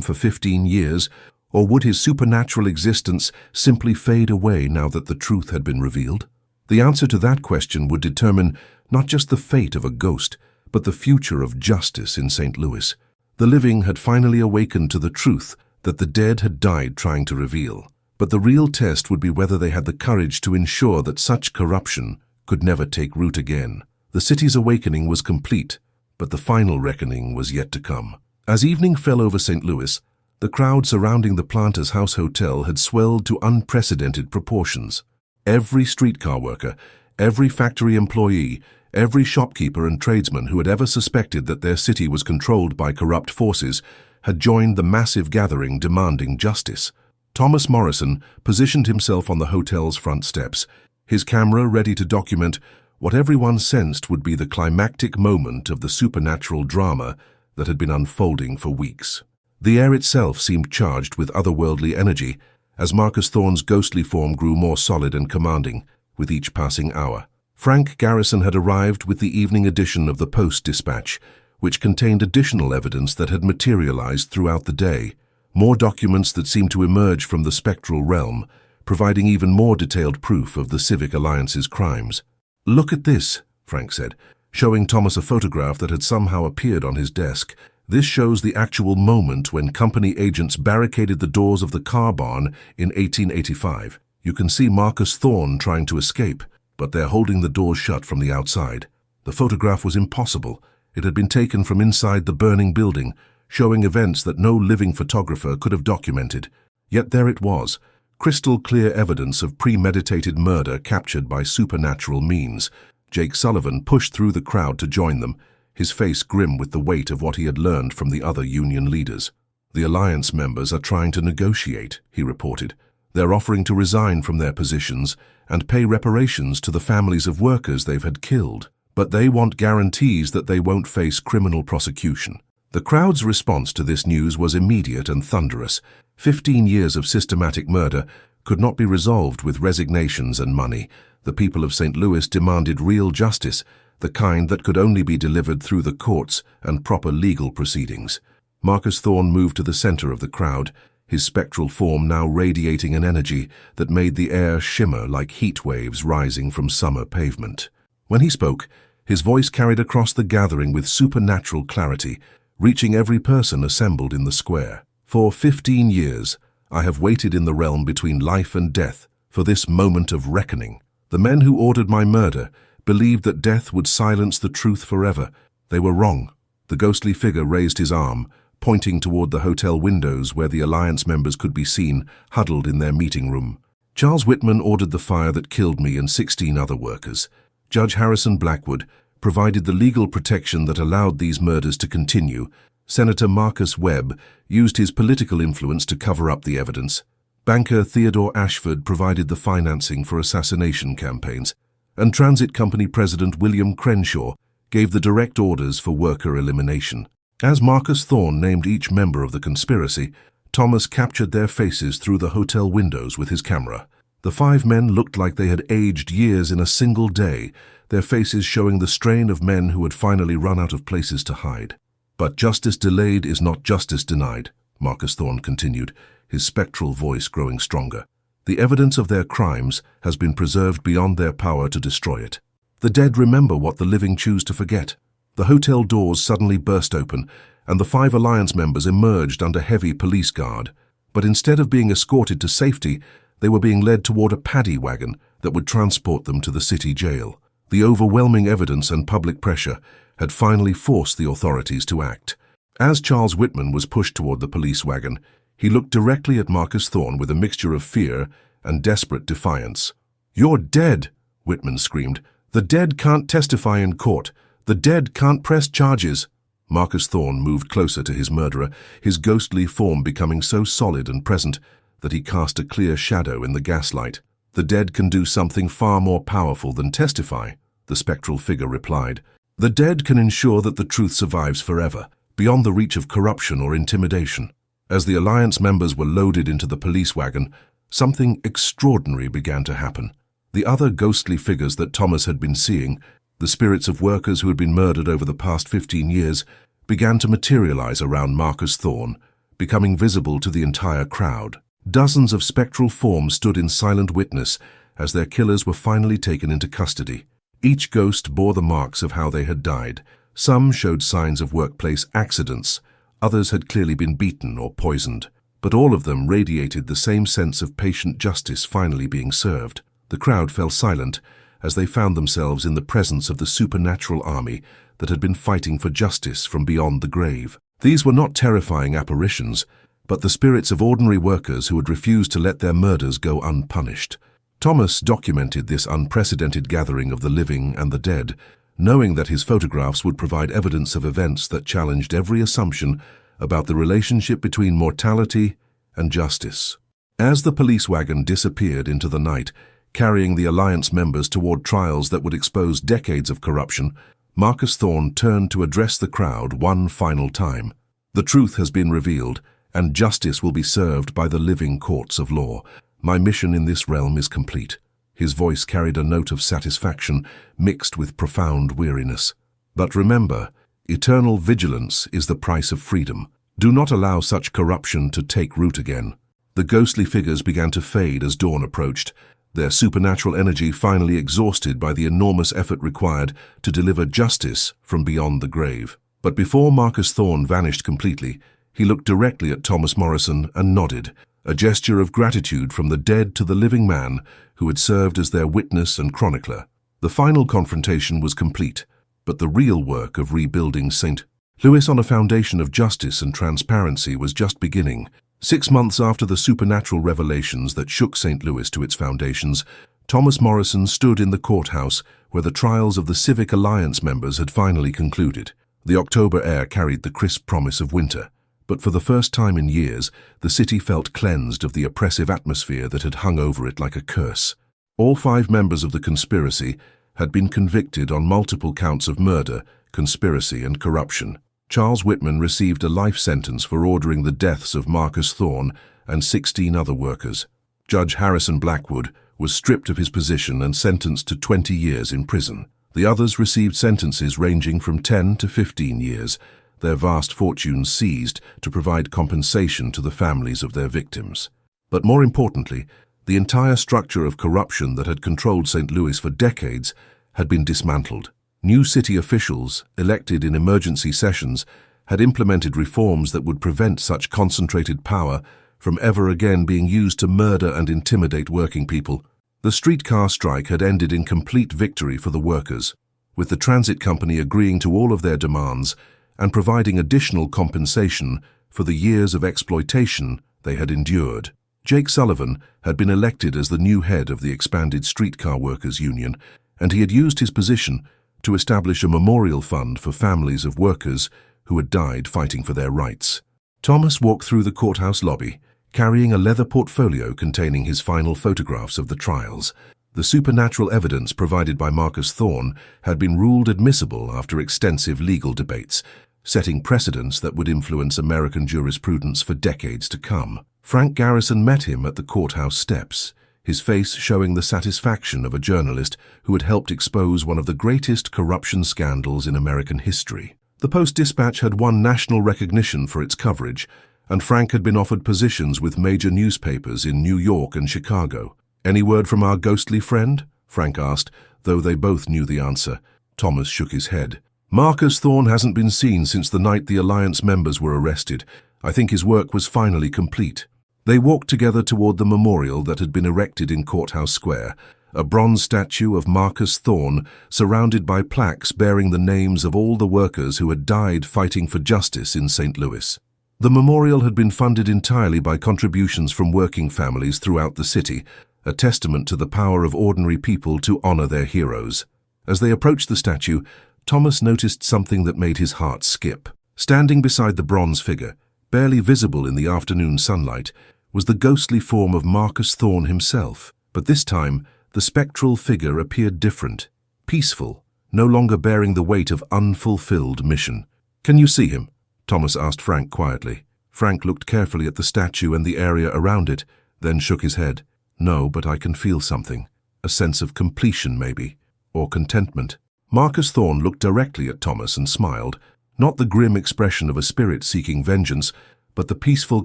for 15 years, or would his supernatural existence simply fade away now that the truth had been revealed? The answer to that question would determine not just the fate of a ghost, but the future of justice in St. Louis. The living had finally awakened to the truth that the dead had died trying to reveal. But the real test would be whether they had the courage to ensure that such corruption could never take root again. The city's awakening was complete, but the final reckoning was yet to come. As evening fell over St. Louis, the crowd surrounding the Planters House Hotel had swelled to unprecedented proportions. Every streetcar worker, every factory employee, every shopkeeper and tradesman who had ever suspected that their city was controlled by corrupt forces had joined the massive gathering demanding justice. Thomas Morrison positioned himself on the hotel's front steps, his camera ready to document what everyone sensed would be the climactic moment of the supernatural drama that had been unfolding for weeks. The air itself seemed charged with otherworldly energy as Marcus Thorne's ghostly form grew more solid and commanding with each passing hour. Frank Garrison had arrived with the evening edition of the Post-Dispatch, which contained additional evidence that had materialized throughout the day. More documents that seemed to emerge from the spectral realm, providing even more detailed proof of the Civic Alliance's crimes. "Look at this," Frank said, showing Thomas a photograph that had somehow appeared on his desk. "This shows the actual moment when company agents barricaded the doors of the car barn in 1885. You can see Marcus Thorne trying to escape, but they're holding the doors shut from the outside." The photograph was impossible. It had been taken from inside the burning building, showing events that no living photographer could have documented. Yet there it was, crystal clear evidence of premeditated murder captured by supernatural means. Jake Sullivan pushed through the crowd to join them, his face grim with the weight of what he had learned from the other union leaders. "The Alliance members are trying to negotiate," he reported. "They're offering to resign from their positions and pay reparations to the families of workers they've had killed. But they want guarantees that they won't face criminal prosecution." The crowd's response to this news was immediate and thunderous. 15 years of systematic murder could not be resolved with resignations and money. The people of St. Louis demanded real justice, the kind that could only be delivered through the courts and proper legal proceedings. Marcus Thorne moved to the center of the crowd, his spectral form now radiating an energy that made the air shimmer like heat waves rising from summer pavement. When he spoke, his voice carried across the gathering with supernatural clarity, reaching every person assembled in the square. "For 15 years, I have waited in the realm between life and death for this moment of reckoning. The men who ordered my murder believed that death would silence the truth forever. They were wrong." The ghostly figure raised his arm, pointing toward the hotel windows where the Alliance members could be seen, huddled in their meeting room. "Charles Whitman ordered the fire that killed me and 16 other workers. Judge Harrison Blackwood provided the legal protection that allowed these murders to continue. Senator Marcus Webb used his political influence to cover up the evidence. Banker Theodore Ashford provided the financing for assassination campaigns. And Transit Company President William Crenshaw gave the direct orders for worker elimination." As Marcus Thorne named each member of the conspiracy, Thomas captured their faces through the hotel windows with his camera. The 5 men looked like they had aged years in a single day, their faces showing the strain of men who had finally run out of places to hide. "But justice delayed is not justice denied," Marcus Thorne continued, his spectral voice growing stronger. "The evidence of their crimes has been preserved beyond their power to destroy it. The dead remember what the living choose to forget." The hotel doors suddenly burst open, and the 5 Alliance members emerged under heavy police guard. But instead of being escorted to safety, they were being led toward a paddy wagon that would transport them to the city jail. The overwhelming evidence and public pressure had finally forced the authorities to act. As Charles Whitman was pushed toward the police wagon, he looked directly at Marcus Thorne with a mixture of fear and desperate defiance. "You're dead," Whitman screamed. "The dead can't testify in court. The dead can't press charges." Marcus Thorne moved closer to his murderer, his ghostly form becoming so solid and present that he cast a clear shadow in the gaslight. "The dead can do something far more powerful than testify," the spectral figure replied. "The dead can ensure that the truth survives forever, beyond the reach of corruption or intimidation." As the Alliance members were loaded into the police wagon, something extraordinary began to happen. The other ghostly figures that Thomas had been seeing, the spirits of workers who had been murdered over the past 15 years, began to materialize around Marcus Thorne, becoming visible to the entire crowd. Dozens of spectral forms stood in silent witness as their killers were finally taken into custody. Each ghost bore the marks of how they had died. Some showed signs of workplace accidents, others had clearly been beaten or poisoned, but all of them radiated the same sense of patient justice finally being served. The crowd fell silent as they found themselves in the presence of the supernatural army that had been fighting for justice from beyond the grave. These were not terrifying apparitions, but the spirits of ordinary workers who had refused to let their murders go unpunished. Thomas documented this unprecedented gathering of the living and the dead, knowing that his photographs would provide evidence of events that challenged every assumption about the relationship between mortality and justice. As the police wagon disappeared into the night, carrying the Alliance members toward trials that would expose decades of corruption, Marcus Thorne turned to address the crowd one final time. "The truth has been revealed, and justice will be served by the living courts of law. My mission in this realm is complete." His voice carried a note of satisfaction mixed with profound weariness. "But remember, eternal vigilance is the price of freedom. Do not allow such corruption to take root again." The ghostly figures began to fade as dawn approached, their supernatural energy finally exhausted by the enormous effort required to deliver justice from beyond the grave. But before Marcus Thorne vanished completely, he looked directly at Thomas Morrison and nodded, a gesture of gratitude from the dead to the living man who had served as their witness and chronicler. The final confrontation was complete, but the real work of rebuilding St. Louis on a foundation of justice and transparency was just beginning. 6 months after the supernatural revelations that shook St. Louis to its foundations, Thomas Morrison stood in the courthouse where the trials of the Civic Alliance members had finally concluded. The October air carried the crisp promise of winter, but for the first time in years, the city felt cleansed of the oppressive atmosphere that had hung over it like a curse. All 5 members of the conspiracy had been convicted on multiple counts of murder, conspiracy, and corruption. Charles Whitman received a life sentence for ordering the deaths of Marcus Thorne and 16 other workers. Judge Harrison Blackwood was stripped of his position and sentenced to 20 years in prison. The others received sentences ranging from 10 to 15 years, their vast fortunes seized to provide compensation to the families of their victims. But more importantly, the entire structure of corruption that had controlled St. Louis for decades had been dismantled. New city officials, elected in emergency sessions, had implemented reforms that would prevent such concentrated power from ever again being used to murder and intimidate working people. The streetcar strike had ended in complete victory for the workers, with the transit company agreeing to all of their demands and providing additional compensation for the years of exploitation they had endured. Jake Sullivan had been elected as the new head of the expanded Streetcar Workers Union, and he had used his position to establish a memorial fund for families of workers who had died fighting for their rights. Thomas walked through the courthouse lobby, carrying a leather portfolio containing his final photographs of the trials. The supernatural evidence provided by Marcus Thorne had been ruled admissible after extensive legal debates, setting precedents that would influence American jurisprudence for decades to come. Frank Garrison met him at the courthouse steps, his face showing the satisfaction of a journalist who had helped expose one of the greatest corruption scandals in American history. The Post-Dispatch had won national recognition for its coverage, and Frank had been offered positions with major newspapers in New York and Chicago. "Any word from our ghostly friend?" Frank asked, though they both knew the answer. Thomas shook his head. "Marcus Thorne hasn't been seen since the night the Alliance members were arrested. I think his work was finally complete." They walked together toward the memorial that had been erected in Courthouse Square, a bronze statue of Marcus Thorne surrounded by plaques bearing the names of all the workers who had died fighting for justice in St. Louis. The memorial had been funded entirely by contributions from working families throughout the city, a testament to the power of ordinary people to honor their heroes. As they approached the statue, Thomas noticed something that made his heart skip. Standing beside the bronze figure, barely visible in the afternoon sunlight, was the ghostly form of Marcus Thorne himself. But this time, the spectral figure appeared different, peaceful, no longer bearing the weight of unfulfilled mission. "Can you see him?" Thomas asked Frank quietly. Frank looked carefully at the statue and the area around it, then shook his head. No, but I can feel something. A sense of completion, maybe. Or contentment. Marcus Thorne looked directly at Thomas and smiled, not the grim expression of a spirit seeking vengeance, but the peaceful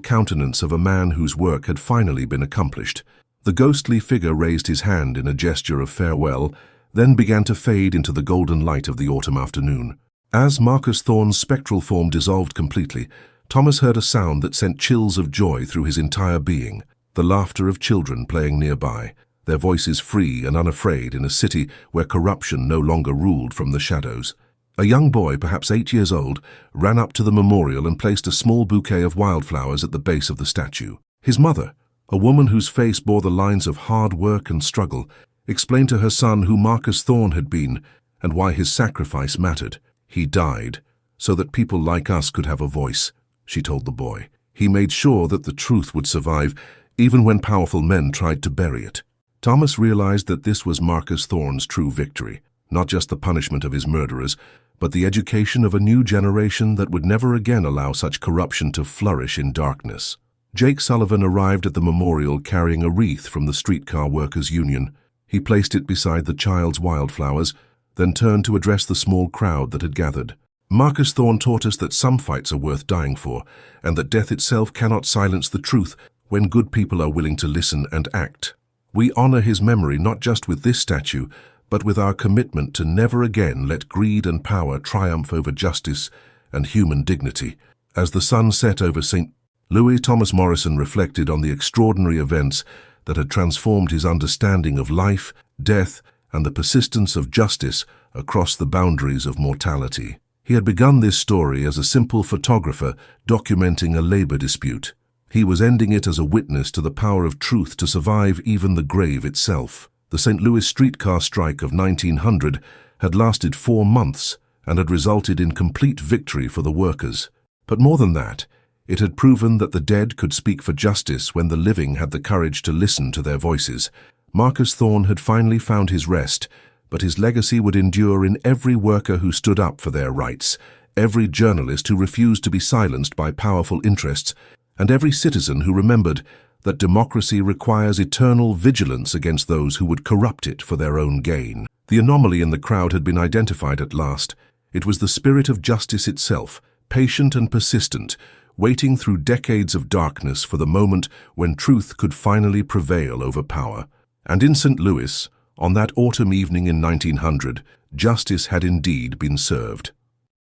countenance of a man whose work had finally been accomplished. The ghostly figure raised his hand in a gesture of farewell, then began to fade into the golden light of the autumn afternoon. As Marcus Thorne's spectral form dissolved completely, Thomas heard a sound that sent chills of joy through his entire being, the laughter of children playing nearby, their voices free and unafraid in a city where corruption no longer ruled from the shadows. A young boy, perhaps 8 years old, ran up to the memorial and placed a small bouquet of wildflowers at the base of the statue. His mother, a woman whose face bore the lines of hard work and struggle, explained to her son who Marcus Thorne had been and why his sacrifice mattered. He died so that people like us could have a voice, she told the boy. He made sure that the truth would survive, even when powerful men tried to bury it. Thomas realized that this was Marcus Thorne's true victory, not just the punishment of his murderers, but the education of a new generation that would never again allow such corruption to flourish in darkness. Jake Sullivan arrived at the memorial carrying a wreath from the Streetcar Workers' Union. He placed it beside the child's wildflowers, then turned to address the small crowd that had gathered. Marcus Thorne taught us that some fights are worth dying for, and that death itself cannot silence the truth when good people are willing to listen and act. We honor his memory not just with this statue, but with our commitment to never again let greed and power triumph over justice and human dignity. As the sun set over St. Louis, Thomas Morrison reflected on the extraordinary events that had transformed his understanding of life, death, and the persistence of justice across the boundaries of mortality. He had begun this story as a simple photographer documenting a labor dispute. He was ending it as a witness to the power of truth to survive even the grave itself. The St. Louis streetcar strike of 1900 had lasted 4 months and had resulted in complete victory for the workers. But more than that, it had proven that the dead could speak for justice when the living had the courage to listen to their voices. Marcus Thorne had finally found his rest, but his legacy would endure in every worker who stood up for their rights, every journalist who refused to be silenced by powerful interests, and every citizen who remembered that democracy requires eternal vigilance against those who would corrupt it for their own gain. The anomaly in the crowd had been identified at last. It was the spirit of justice itself, patient and persistent, waiting through decades of darkness for the moment when truth could finally prevail over power. And in St. Louis, on that autumn evening in 1900, justice had indeed been served.